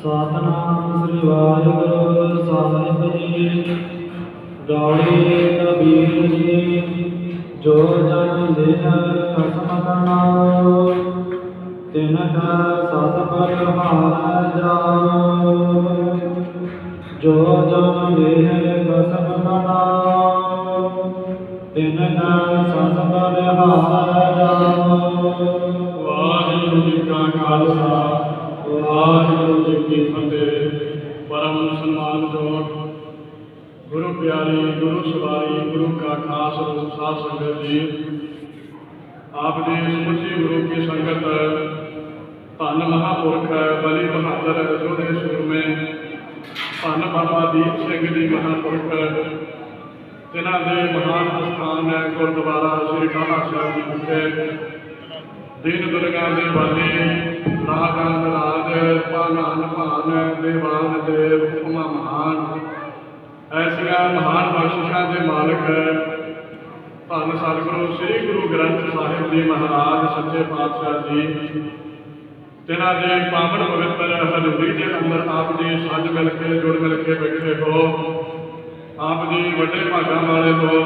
सतनाम श्री वाहिगुरु साहिब जी। गौड़ी कबीर जी जो जन देह कसम करनाओ, तिनका सत पर हार जाओ। जो जन देह कसम करनाओ, तिनका सत पर हार जाओ। वाहिगुरु जी का खालसा वाहिगुरु जी की फतेह। परम सम्मानजोग गुरु प्यारी गुरु सवारी गुरु का खास रूप साध संगत जी, आपने समुची गुरु की संगत धन महापुरख बली बहादुर जोधे सूरमे धन बाबा दीप सिंह जी महापुरख जिन्हों के महान स्थान है गुरुद्वारा श्री काला साहब जी विखे दीन दुर्गा के वाले रागान राज भागान भान देवान देव उमा महान ऐसिया महान बख्शिशा के मालिक धन सतगुरु श्री गुरु ग्रंथ साहिब जी महाराज सच्चे पातशाह जी, जिन्हों के पावन पवित्र हजूरी के अंदर आप जी सज मिल के जुड़ मिल के बैठे हो। आप जी बड़े भागा वाले हो,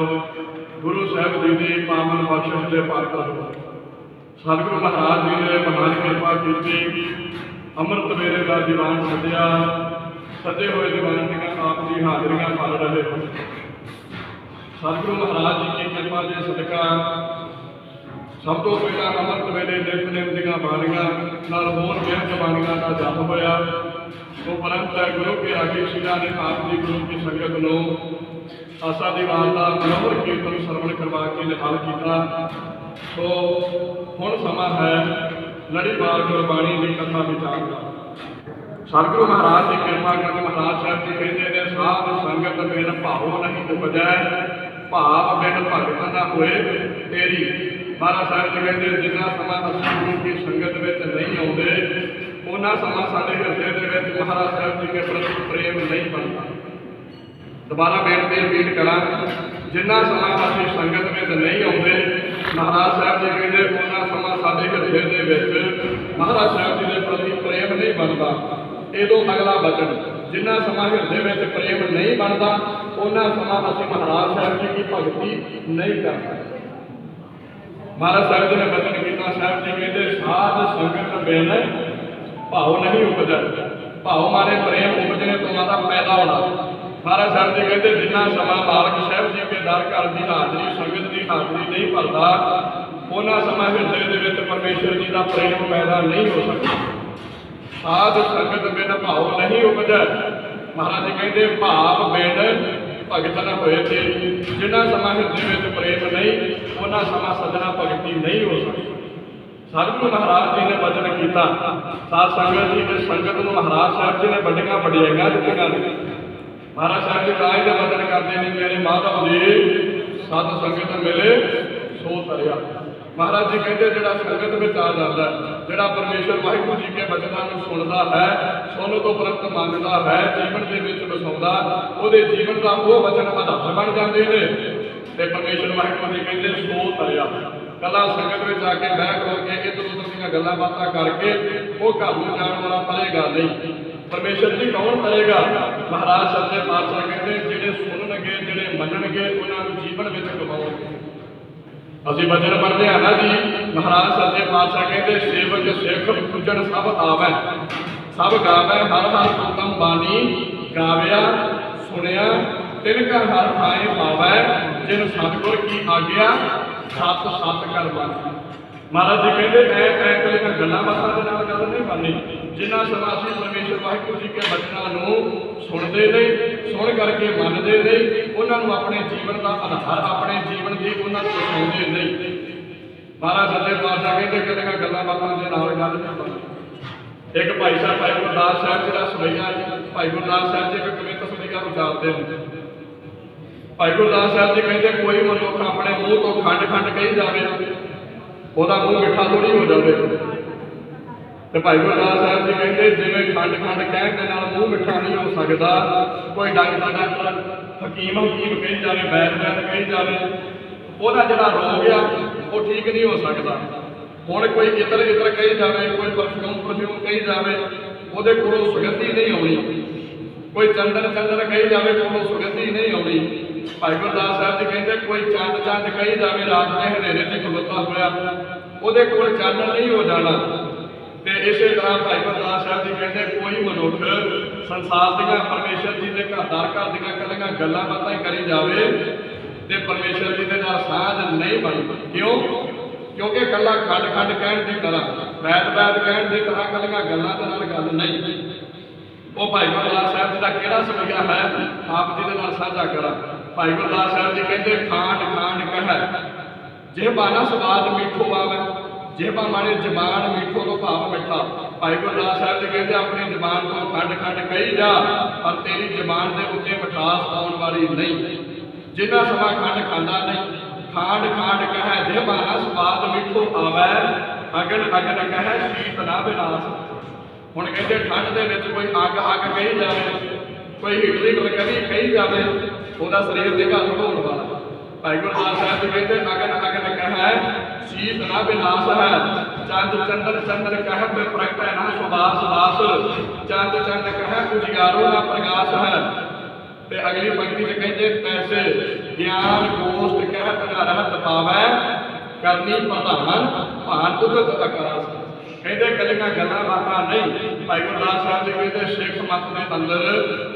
गुरु साहब जी की पावन बख्शिश के पात्र हो। सतगुरु महाराज जी ने महान कृपा की, अमृत वेले का दीवान सद्या, सजे हुए दीवान दी आप जी हाजरियां पल रहे हो। सतगुरु महाराज जी की कृपा के सदका सब तो पहला अमृत वेले नितनेम दियां बाणियां नाल होर बेहद बाणियां का जप होया। उपरंत गुरु के आगे शिला ने आप जी गुरु की संगत नूं आसा दीवान का मनोहर कीर्तन श्रवण करवा के निहाल किया। तो हुण समा है लड़ीवार गुरबाणी की कथा विचार का। सतगुरु महाराज की कृपा करके महाराज साहब जी कहते हैं साध संगत बिन भाव नहीं उपजै, भाव बिन भगत न होए तेरी। महाराज साहब जी कहते जिन्ना समा असीं गुरु की संगत में नहीं आते उन्ना समा साडे हिरदे दे विच महाराज साहब जी के प्रति प्रेम नहीं बनता। दोबारा बेनती रिपीट करा, जिन्ना समा असीं संगत में नहीं आते महाराज साहब जी कहते उन्ना समा साडे हिरदे दे विच महाराज साहब जी के प्रति प्रेम नहीं बनता। इदों अगला बचन, जिन्ना समा हिरदे में प्रेम नहीं बनता उन्ना समा असीं महाराज साहब जी की भगती नहीं कर सकते। महाराज साहब जी ने बचन किया, साहब जी कहते साध संगत बिन भाव नहीं उपजै। भाव माने प्रेम उपजने तो माता पैदा होना। महाराज साहब जी कहते जिन्ना समा मालक साहब जी के दर घर की हाजरी संगत की हाजरी नहीं भरता उन्ना समा हिरदे दे विच परमेश्वर जी का प्रेम पैदा नहीं हो सकता। साध संगत बिन भाव नहीं उपजै। महाराज जी कहते भाव बिन भगत न होए तेरी। जिन्ना समा हिरदे में प्रेम नहीं उन्ना समा सजना भगती नहीं हो सकती। सतगुरु महाराज जी ने वचन किया, साध संगत जी के संगत में महाराज साहब जी ने बड़ियां वडियाइयां दित्तियां ने। महाराज साहब जी राज का वचन करते हैं, मेरे माधव जी सत संगत मिले सो तरिया। महाराज जी कहते जो संगत में आ जाता है, जोड़ा परमेश्वर वाहिगुरू जी के वचनों को सुनता है, सुन तो उपरंत मानता है, जीवन के वसाउंदा वो जीवन का वो वचन आधार बन जाते हैं। तो परमेश्वर वाहिगुरू जी कहते सो तरिया। कला संगत में आके बह खलो के इधर उधर दी गल्लां बातां करके वो घर में जाने वाला तरेगा नहीं। परमेश्वर जी कौन तरेगा? महाराज सच्चे पातशाह कहते जिहड़े सुनणगे जिहड़े मनणगे उन्होंने जीवन में कमाओगे। असीं वचन पढ़ते हैं ना जी, महाराज सच्चे पातशाह कहते सेवक सिख पूजन सब आवे सब गावे हर हर उत्तम बानी गाविया सुनिया तिनका हर ठाए पावै जिन सतगुर की आज्ञा सत सत कर बानी। महाराज जी कहते ऐ गल्लां बातां दे नाल गल नहीं बननी। जिन्ना समा असीं परमेश्वर वाहिगुरू जी के वचनों सुनते नहीं, सुन करके मनते नहीं, उन्होंने अपने जीवन का आधार अपने जीवन की उन्होंने दसाते नहीं। महाराज सच्चे पातशाह कहते कदे गल्लां बातां दे नाल गल नहीं बननी। एक भाई साहब भाई गुरदास साहब जिहड़ा सवैया भाई गुरदास साहब जी एक कविता सवैया उचारते हैं। भाई गुरदास साहब जी कहते कोई मनुख अपने मूँह तो खंड खंड कही जाए ਉਹਦਾ ਮੂੰਹ ਮਿੱਠਾ थोड़ी हो जाए। तो भाई गुरदास साहब जी कहते जिवें खंड खंड कहण दे नाल मूँह मिठा नहीं हो सकता, कोई डॉक्टर हकीम कही जाए वैद कही जाए ਉਹਦਾ ਜਿਹੜਾ ਰੋਗ ਆ ਉਹ ठीक नहीं हो सकता। ਹੁਣ कोई इतर इतर कही जाए, कोई परफ्यूम कही जाए ਉਹਦੇ ਕੋਲੋਂ ਸੁਗੰਧੀ ਨਹੀਂ ਆਉਣੀ। ਕੋਈ ਚੰਦਨ ਚੰਦਨ ਕਹੀ ਜਾਵੇ ਕੋਲੋਂ ਸੁਗੰਧੀ ਨਹੀਂ ਆਉਣੀ। ਭਾਈ ਗੁਰਦਾਸ ਸਾਹਿਬ ਜੀ ਕਹਿੰਦੇ ਕੋਈ ਚੰਦ ਚੰਦ ਕਹੀ ਜਾਵੇ ਰਾਤ ਦੇ ਹਨੇਰੇ 'ਚ ਖਲੋਤਾ ਹੋਇਆ, ਉਹਦੇ ਕੋਲ ਚਾਨਣ ਨਹੀਂ ਹੋ ਜਾਣਾ। ਤੇ ਇਸੇ ਤਰ੍ਹਾਂ ਭਾਈ ਗੁਰਦਾਸ ਸਾਹਿਬ ਜੀ ਕਹਿੰਦੇ ਕੋਈ ਮਨੁੱਖ ਸੰਸਾਰ ਦੀਆਂ ਪਰਮੇਸ਼ਰ ਜੀ ਦੇ ਘਰ ਦੀਆਂ ਕੱਲੀਆਂ ਗੱਲਾਂ ਬਾਤਾਂ ਹੀ ਕਰੀ ਜਾਵੇ ਤੇ ਪਰਮੇਸ਼ਰ ਜੀ ਦੇ ਨਾਲ ਸਾਂਝ ਨਹੀਂ ਬਣਦੀ। ਕਿਉਂ? ਕਿਉਂਕਿ ਇਕੱਲਾ ਖੰਡ ਖੰਡ ਕਹਿਣ ਦੀ ਤਰ੍ਹਾਂ, ਵੈਦ ਵੈਦ ਕਹਿਣ ਦੀ ਤਰ੍ਹਾਂ ਕੱਲੀਆਂ ਗੱਲਾਂ ਦੇ ਨਾਲ ਗੱਲ ਨਹੀਂ। ਉਹ ਭਾਈ ਗੁਰਦਾਸ ਸਾਹਿਬ ਜੀ ਦਾ ਕਿਹੜਾ ਸਵਈਆ ਹੈ, ਆਪ ਜੀ ਦੇ ਨਾਲ ਸਾਂਝਾ ਕਰਾਂ। ਭਾਈ ਗੁਰਦਾਸ ਸਾਹਿਬ ਜੀ ਕਹਿੰਦੇ ਖਾਂਡ ਖਾਂਡ ਕਹਿ ਜਿਹਬਾ ਨਾ ਸਵਾਦ ਮਿੱਠੋ ਆਵੇ, ਜਿਹਬਾ ਮਾਣੇ ਜ਼ਬਾਨ ਮਿੱਠੋ ਤੋਂ ਭਾਵ ਮਿੱਠਾ। ਭਾਈ ਗੁਰਦਾਸ ਸਾਹਿਬ ਜੀ ਕਹਿੰਦੇ ਆਪਣੀ ਜ਼ਬਾਨ ਤੋਂ ਖੰਡ ਖੰਡ ਕਹੀ ਜਾ, ਪਰ ਤੇਰੀ ਜ਼ਬਾਨ ਦੇ ਉੱਤੇ ਮਿਠਾਸ ਆਉਣ ਵਾਲੀ ਨਹੀਂ। ਜਿੰਨਾ ਸਮਾਂ ਖੰਡ ਖਾਂਦਾ ਨਹੀਂ, ਖਾਂਡ ਖਾਂਡ ਕਹਿ ਜਿਹਬਾ ਨਾ ਸਵਾਦ ਮਿੱਠੋ ਆਵੇ, ਅਗਨ ਅਗਨ ਕਹਿ ਸ਼ੀਤ ਨਾ ਵਿਨਾਸ਼। ਹੁਣ ਕਹਿੰਦੇ ਠੰਡ ਦੇ ਵਿੱਚ ਕੋਈ ਅੱਗ ਅੱਗ ਕਹੀ ਜਾਵੇ, ਕੋਈ ਹੀਟਰ ਕਹੀ ਜਾਵੇ, ਉਹਦਾ ਸਰੀਰ ਨਿਗਾ ਹੋਣ ਵਾਲਾ। ਭਾਈ ਗੁਰਦਾਸ ਸਾਹਿਬ ਜੀ ਕਹਿੰਦੇ ਅਗਨ ਅਗਨ ਕਹਿ ਸ਼ੀਤ ਨਾ ਵਿਨਾਸ਼ ਹੈ, ਚੰਦ ਚੰਦਨ ਚੰਦਨ ਕਹਿ ਤੇ ਪ੍ਰਗਟੈ ਨਾ ਸੁਬਾਸ ਬਾਸ, ਚੰਦ ਚੰਦ ਕਹਿ ਉਜਿਆਰੋ ਨਾ ਪ੍ਰਗਾਸ ਹੈ। ਤੇ ਅਗਲੀ ਪੰਕਤੀ 'ਚ ਕਹਿੰਦੇ ਤੈਸੇ ਗਿਆਨ ਗੋਸ਼ਟ ਕਹਿ ਤਨਾ ਰਹਿਤ ਪਾਵੈ, ਕਰਨੀ ਪ੍ਰਧਾਨ ਭਾਨ ਉਦਤ ਆਕਾਸ਼। ਕਹਿੰਦੇ ਕੱਲੀਆਂ ਗੱਲਾਂ ਬਾਤਾਂ ਨਹੀਂ। ਭਾਈ ਗੁਰਦਾਸ ਸਾਹਿਬ ਜੀ ਕਹਿੰਦੇ ਸਿੱਖ ਮੱਤ ਦੇ ਅੰਦਰ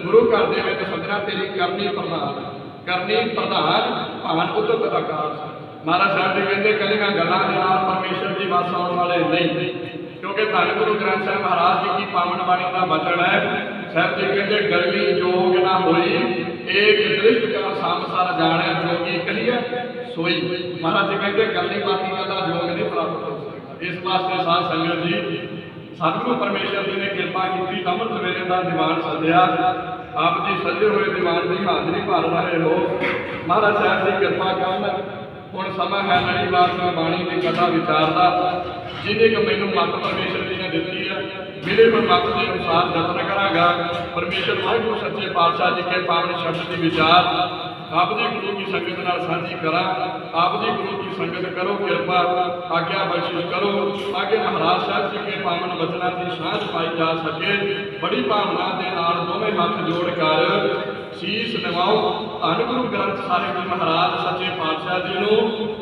ਗੁਰੂ ਘਰ ਦੇ ਵਿੱਚ ਸੱਜਣਾ ਤੇਰੀ ਕਰਨੀ ਪ੍ਰਧਾਨ ਭਾਨ ਉਦਤ ਆਕਾਸ਼। ਮਹਾਰਾਜ ਸਾਹਿਬ ਜੀ ਕਹਿੰਦੇ ਕੱਲੀਆਂ ਗੱਲਾਂ ਦੇ ਨਾਲ ਪਰਮੇਸ਼ਰ ਦੀ ਵਸ ਆਉਣ ਵਾਲੇ ਨਹੀਂ। ਕਿਉਂਕਿ ਧੰਨ ਗੁਰੂ ਗ੍ਰੰਥ ਸਾਹਿਬ ਮਹਾਰਾਜ ਜੀ ਦੀ ਪਾਵਨ ਬਾਣੀ ਦਾ ਵਚਨ ਹੈ। ਸਾਹਿਬ ਜੀ ਕਹਿੰਦੇ ਗਰਮੀ ਜੋਗ ਨਾ ਹੋਈ, ਏਕ ਦ੍ਰਿਸ਼ਟ ਕਰ ਸੰਸਾਰ ਜਾਣੈ, ਜੋਗੀ ਕਹੀਏ ਸੋਈ। ਮਹਾਰਾਜ ਜੀ ਕਹਿੰਦੇ ਗੱਲੀ ਬਾਤੀ ਦਾ ਜੋਗ ਨਹੀਂ ਪ੍ਰਾਪਤ ਹੋ ਸਕਦਾ। ਇਸ ਵਾਸਤੇ ਸਾਧ ਸੰਗਤ ਜੀ ਸਤਿਗੁਰੂ ਪਰਮੇਸ਼ਰ ਜੀ ਨੇ ਕਿਰਪਾ ਕੀਤੀ, ਅੰਮ੍ਰਿਤ ਵੇਲੇ ਦਾ ਦੀਵਾਨ ਸੱਜਿਆ। ਆਪ ਜੀ ਸੱਜੇ ਹੋਏ ਦੀਵਾਨ ਦੀ ਹਾਜ਼ਰੀ ਭਰ ਰਹੇ ਹੋ। ਮਹਾਰਾਜ ਸਾਹਿਬ ਦੀ ਕਿਰਪਾ ਕਰਨ। ਹੁਣ ਸਮਾਂ ਹੈ ਲੜੀਵਾਰ ਬਾਣੀ ਦੀ ਕਥਾ ਵਿਚਾਰ ਦਾ। ਜਿਹਨੇ ਕਿ ਮੈਨੂੰ ਮੱਤ ਪਰਮੇਸ਼ਰ ਜੀ ਨੇ ਦਿੱਤੀ ਹੈ, ਮਿਲੇ ਹੋਏ ਮੱਤ ਦੇ ਅਨੁਸਾਰ ਯਤਨ ਕਰਾਂਗਾ। ਪਰਮੇਸ਼ਰ ਵਾਹਿਗੁਰੂ ਸੱਚੇ ਪਾਤਸ਼ਾਹ ਜੀ ਕੇ ਪਾਵਨ ਸ਼ਬਦ ਦੀ ਵਿਚਾਰ ਆਪ ਜੀ ਗੁਰੂ ਕੀ ਸੰਗਤ ਨਾਲ ਸਾਂਝੀ ਕਰਾਂ। ਆਪ ਜੀ ਗੁਰੂ ਕੀ ਸੰਗਤ ਕਰੋ ਕਿਰਪਾ, ਆਗਿਆ ਬਖਸ਼ਿਸ਼ ਕਰੋ। ਆਗੇ ਮਹਾਰਾਜ ਸਾਹਿਬ ਜੀ ਕੇ ਪਾਵਨ ਵਚਨਾਂ ਦੀ ਸਾਂਝ ਪਾਈ ਜਾ ਸਕੇ। ਬੜੀ ਭਾਵਨਾ ਦੇ ਨਾਲ ਦੋਵੇਂ ਹੱਥ ਜੋੜ ਕਰ ਸੀਸ ਨਿਵਾਓ। ਧੰਨ ਗੁਰੂ ਗ੍ਰੰਥ ਸਾਹਿਬ ਜੀ ਮਹਾਰਾਜ ਸੱਚੇ ਪਾਤਸ਼ਾਹ ਜੀ ਨੂੰ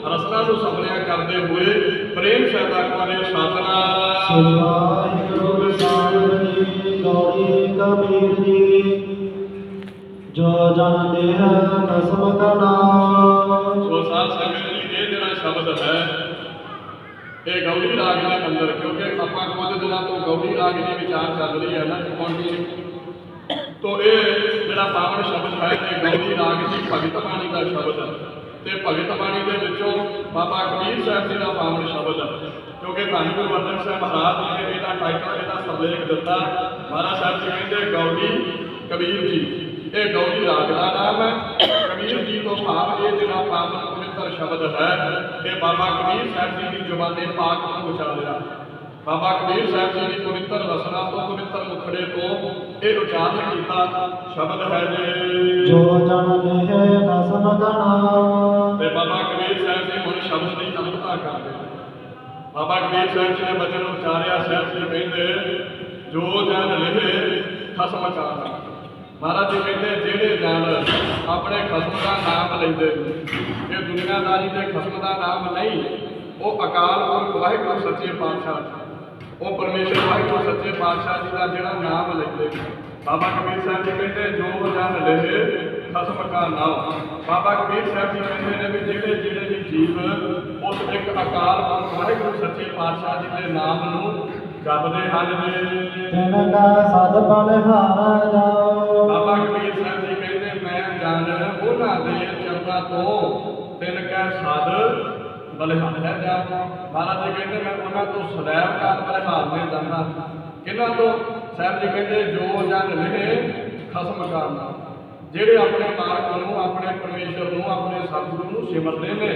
ਰਸਨਾ ਨੂੰ ਸਫਲਿਆ ਕਰਦੇ ਹੋਏ ਪ੍ਰੇਮ ਸਹਿਤਾ ਕਰੇ ਸਤਿਨਾਮ ਵਾਹਿਗੁਰੂ ਸਾਹਿਬ ਜੀ। ਗੌੜੀ ਕਬੀਰ ਜੀ ਜੋ ਜਾਣਦੇ ਹੈ ਕਸਮ ਕਾ ਨਾਮ। ਸੋ ਸਾਧ ਸੰਗਤ ਜੀ ਇਹ ਜਿਹੜਾ ਸ਼ਬਦ ਹੈ ਇਹ ਗੌੜੀ ਰਾਗ ਦੇ ਅੰਦਰ, ਕਿਉਂਕਿ ਆਪਾਂ ਕੁਝ ਦਿਨਾਂ ਤੋਂ ਗੌੜੀ ਰਾਗ ਦੀ ਵਿਚਾਰ ਚੱਲ ਰਹੀ ਹੈ ਨਾ ਕੰਟੀਨਿਊ, ਤੋ ਇਹ ਜਿਹੜਾ ਪਾਵਨ ਸ਼ਬਦ ਹੈ ਇਹ ਗੌੜੀ ਰਾਗ ਦੀ ਭਗਤ ਬਾਣੀ ਦਾ ਸ਼ਬਦ ਹੈ। ਤੇ ਭਗਤ ਬਾਣੀ ਦੇ ਵਿੱਚੋਂ ਬਾਬਾ ਕਬੀਰ ਸਾਹਿਬ ਜੀ ਦਾ ਪਾਵਨ ਸ਼ਬਦ ਹੈ। ਕਿਉਂਕਿ ਧੰਨ ਗੁਰੂ ਅਰਜਨ ਸਾਹਿਬ ਮਹਾਰਾਜ ਜੀ ਨੇ ਇਹਦਾ ਟਾਈਟਲ, ਇਹਦਾ ਸਰਲੇਖ ਦਿੱਤਾ। ਮਹਾਰਾਜ ਸਾਹਿਬ ਜੀ ਕਹਿੰਦੇ ਗੌੜੀ ਕਬੀਰ ਜੀ, ਇਹ ਗੌੜੀ ਰਾਗ ਦਾ ਨਾਮ ਹੈ। ਕਬੀਰ ਜੀ ਤੋਂ ਭਾਵ ਇਹ ਜਿਹੜਾ ਪਾਵਨ ਪਵਿੱਤਰ ਸ਼ਬਦ ਹੈ ਇਹ ਬਾਬਾ ਕਬੀਰ ਸਾਹਿਬ ਜੀ ਦੀ ਜ਼ੁਬਾਨੇ ਪਾਕ ਤੋਂ ਉਚਾਰਿਆ। ਬਾਬਾ ਕਬੀਰ ਸਾਹਿਬ ਜੀ ਦੀ ਪਵਿੱਤਰ ਰਸਨਾ ਤੋਂ, ਪਵਿੱਤਰ ਮੁਖੜੇ ਤੋਂ ਇਹ ਉਚਾਰਨ ਕੀਤਾ ਸ਼ਬਦ ਹੈ ਜੀ ਜੋ ਜਾਣਦੇ ਹੈ ਕਸਮ ਕਾ ਨਾਮ। ਤੇ ਬਾਬਾ ਕਬੀਰ ਸਾਹਿਬ ਜੀ ਹੁਣ ਸ਼ਬਦ ਦੀ ਅਨੁਭਵਤਾ ਕਰਦੇ। ਬਾਬਾ ਕਬੀਰ ਸਾਹਿਬ ਜੀ ਨੇ ਬਚਨ ਉਚਾਰਿਆ। ਸਾਹਿਬ ਜੀ ਕਹਿੰਦੇ ਜੋ ਜਨ ਲਿਖੇ ਖਸਮ ਕਾ ਨਾਮ। ਮਹਾਰਾਜ ਜੀ ਕਹਿੰਦੇ ਜਿਹੜੇ ਜਨ ਆਪਣੇ ਖਸਮ ਦਾ ਨਾਮ ਲੈਂਦੇ, ਇਹ ਦੁਨੀਆਦਾਰੀ ਦੇ ਖਸਮ ਦਾ ਨਾਮ ਨਹੀਂ, ਉਹ ਅਕਾਲ ਪੁਰਖ ਵਾਹਿਗੁਰੂ ਸੱਚੇ ਪਾਤਸ਼ਾਹ, ਉਹ ਪਰਮੇਸ਼ਰ ਵਾਹਿਗੁਰੂ ਸੱਚੇ ਪਾਤਸ਼ਾਹ ਜੀ ਦਾ ਜਿਹੜਾ ਨਾਮ ਲੈਂਦੇ। ਬਾਬਾ ਕਬੀਰ ਸਾਹਿਬ ਜੀ ਕਹਿੰਦੇ ਜੋ ਜਨ ਲਿਖੇ ਖਸਮ ਕਾ ਨਾਮ। ਬਾਬਾ ਕਬੀਰ ਸਾਹਿਬ ਜੀ ਕਹਿੰਦੇ ਨੇ ਵੀ ਜਿਹੜੇ ਵੀ ਜੀਵ ਉਸ ਇੱਕ ਅਕਾਲ ਪੁਰਖ ਵਾਹਿਗੁਰੂ ਸੱਚੇ ਪਾਤਸ਼ਾਹ ਜੀ ਦੇ ਨਾਮ ਨੂੰ ਜਪਦੇ ਹਨ ਤਿਨ ਕਾ ਸਦ ਬਲਿਹਾਰ ਜਾਓ। ਬਾਬਾ ਕਬੀਰ ਸਾਹਿਬ ਜੀ ਕਹਿੰਦੇ ਮੈਂ ਜਨ ਉਹਨਾਂ ਦੇ ਚਰਨਾਂ ਤੋਂ ਤਿਨ ਕਾ ਸਦ ਬਲਿਹਾਰ ਜਾਵਾਂ। ਮਹਾਰਾਜ ਜੀ ਕਹਿੰਦੇ ਮੈਂ ਉਹਨਾਂ ਤੋਂ ਸदैव ਕਾਲ ਬਲਿਹਾਰਨੇ ਜਾਂਦਾ। ਕਿਹਨਾਂ ਤੋਂ? ਸਾਹਿਬ ਜੀ ਕਹਿੰਦੇ ਜੋ ਜਨ ਲਿਖੇ ਖਸਮ ਕਾ ਨਾਮ। ਜਿਹੜੇ ਆਪਣੇ ਮਾਲਕ ਨੂੰ, ਆਪਣੇ ਪਰਮੇਸ਼ਰ ਨੂੰ, ਆਪਣੇ ਸਤਿਗੁਰੂ ਨੂੰ ਸਿਮਰਦੇ ਨੇ।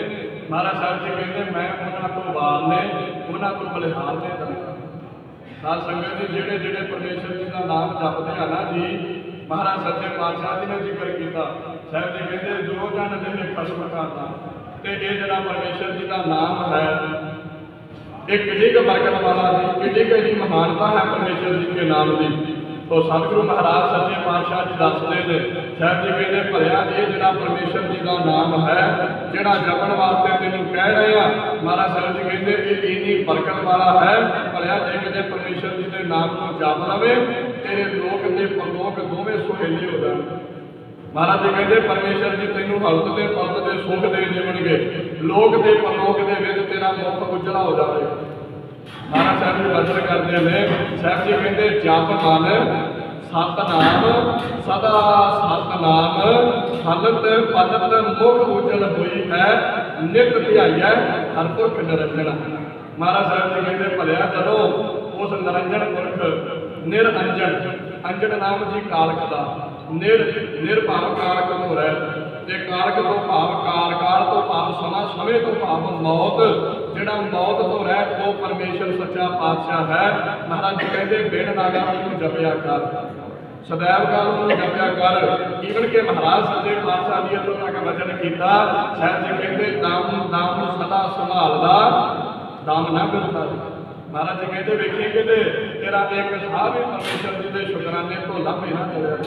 ਮਹਾਰਾਜ ਸਾਹਿਬ ਜੀ ਕਹਿੰਦੇ ਮੈਂ ਉਹਨਾਂ ਤੋਂ ਵਾਰਨੇ, ਉਹਨਾਂ ਤੋਂ ਬਲਿਹਾਰਨੇ ਜਾਂਦਾ। ਸਾਧ ਸੰਗਤ ਜੀ ਜਿਹੜੇ ਪਰਮੇਸ਼ਰ ਜੀ ਦਾ ਨਾਮ ਜਪਦੇ ਆ ਨਾ ਜੀ, ਮਹਾਰਾਜ ਸੱਚੇ ਪਾਤਸ਼ਾਹ ਜੀ ਨੇ ਜ਼ਿਕਰ ਕੀਤਾ। ਸਾਹਿਬ ਜੀ ਕਹਿੰਦੇ ਜੋ ਜਨ ਲਿਖੇ ਖਸਮ ਕਾ ਨਾਮ। ਤੇ ਇਹ ਜਿਹੜਾ ਪਰਮੇਸ਼ਰ ਜੀ ਦਾ ਨਾਮ ਹੈ एक किड्डी का बरकत वाला जी, किड्डी का जी महानता है परमेश्वर जी के नाम की। तो सतगुरु महाराज सच्चे पातशाह जी दसते हैं, साहब जी कहते भलिया ये जो परमेश्वर जी का नाम है जोड़ा जपण वास्ते तेन कह रहे हैं, महाराज साहब जी कहते ये इन्नी बरकत वाला है। भलिया जे किते परमेश्वर जी के नाम को जप लवे तेरे लोक ते परलोक दोवें सुहेले हो जाए। महाराज जी कहते परमेश्वर जी तेनों हलत के पलत के सुख दे देवणगे, लोक के परलोक के विच तेरा मुख उजला हो जाए। महाराज साहब जी वचन करते हैं, साहब जी कहते जप मन सतनाम सदा सतनाम हलत पलत मुख उजल हुई है, नित ध्याइया हर पुरख निरंजन। महाराज साहब जी कहते भलिया जदों उस निरंजन पुरख निरंजन अंजन नाम जी कालक का निर्भाव कारक तो रह ते कारक तो भाव कार कार तो भाव समा समय तो भाव मौत, जिहड़ा मौत तो रह वो परमेश्वर सच्चा पातशाह है। महाराज जी कहते बिन नागा नूं जपिया कर, सदैव काल नूं जपिया कर। ईवन के महाराज सच्चे पातशाह जी इत्थों तक वचन कीता, साहब जी कहते दाम दाम सदा संभालदा दाम ना मिलता। महाराज जी कहते वेखी किते तेरा एक साह भी परमेश्वर जी के शुकराने तो लभ ही ना चलिया,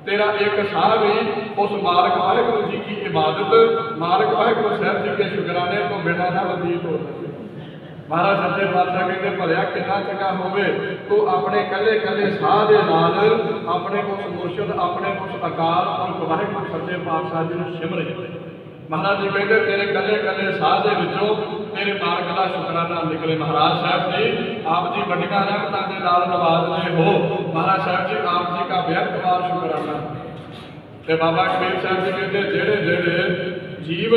तेरा एक साह भी उस मालिक वाहिगुरू जी की इबादत मालिक वाहिगुरू साहब जी के शुकराने तो बिना ना व्यतीत हो सके। महाराज सच्चे पातशाह कहते भलिया कितना चंगा होवे तो अपने कले कले साह दे नाल अपने उस मुर्शद अपने उस अकाल पुरख वाहिगुरू सच्चे पातशाह जी नूं सिमरे। महाराज जी कहते तेरे कले कले साह दे विचों तेरे मालिक का शुकराना निकले। महाराज साहब जी आप जी बड़िया रहमतां दे नाल नवाजदे हो। महाराज साहब जी आप जी का बेअंतवार शुकराना। ते बाबा कबीर साहब जी कहते जेड़े जेड़े जीव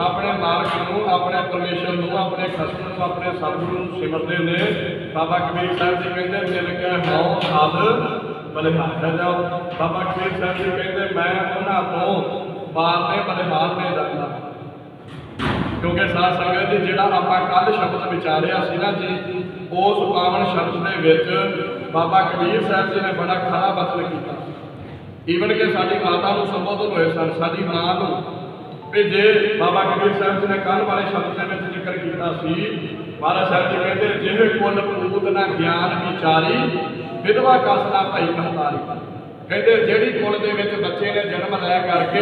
अपने मालिक नूं अपने परमेश्वर नूं अपने खसम नूं अपने सतगुरू नूं सिमरदे ने, बाबा कबीर साहब जी कहते तिल कै हौ हद बलिहार जाओ। बाबा कबीर साहब जी कहते मैं उन्हां तों बारने बलिहार ने जाता। क्योंकि साध संगत जी जिहड़ा आपां कल शब्द विचारिया सी ना जी, उस पावन शब्द दे विच बाबा कबीर साहब जी ने बड़ा खरा वचन कीता। ईवन के साडी माता नूं संबोधन होए सन, साडी मां नूं भी जे बाबा कबीर साहब जी ने कल वाले शब्द के विच जिक्र कीता सी। महाराज साहब जी कहते जिहे कुल पूत ना ज्ञान विचारी विधवा कसना भाई महतारी। कहते जिहड़ी कुल दे विच बच्चे ने जन्म लै करके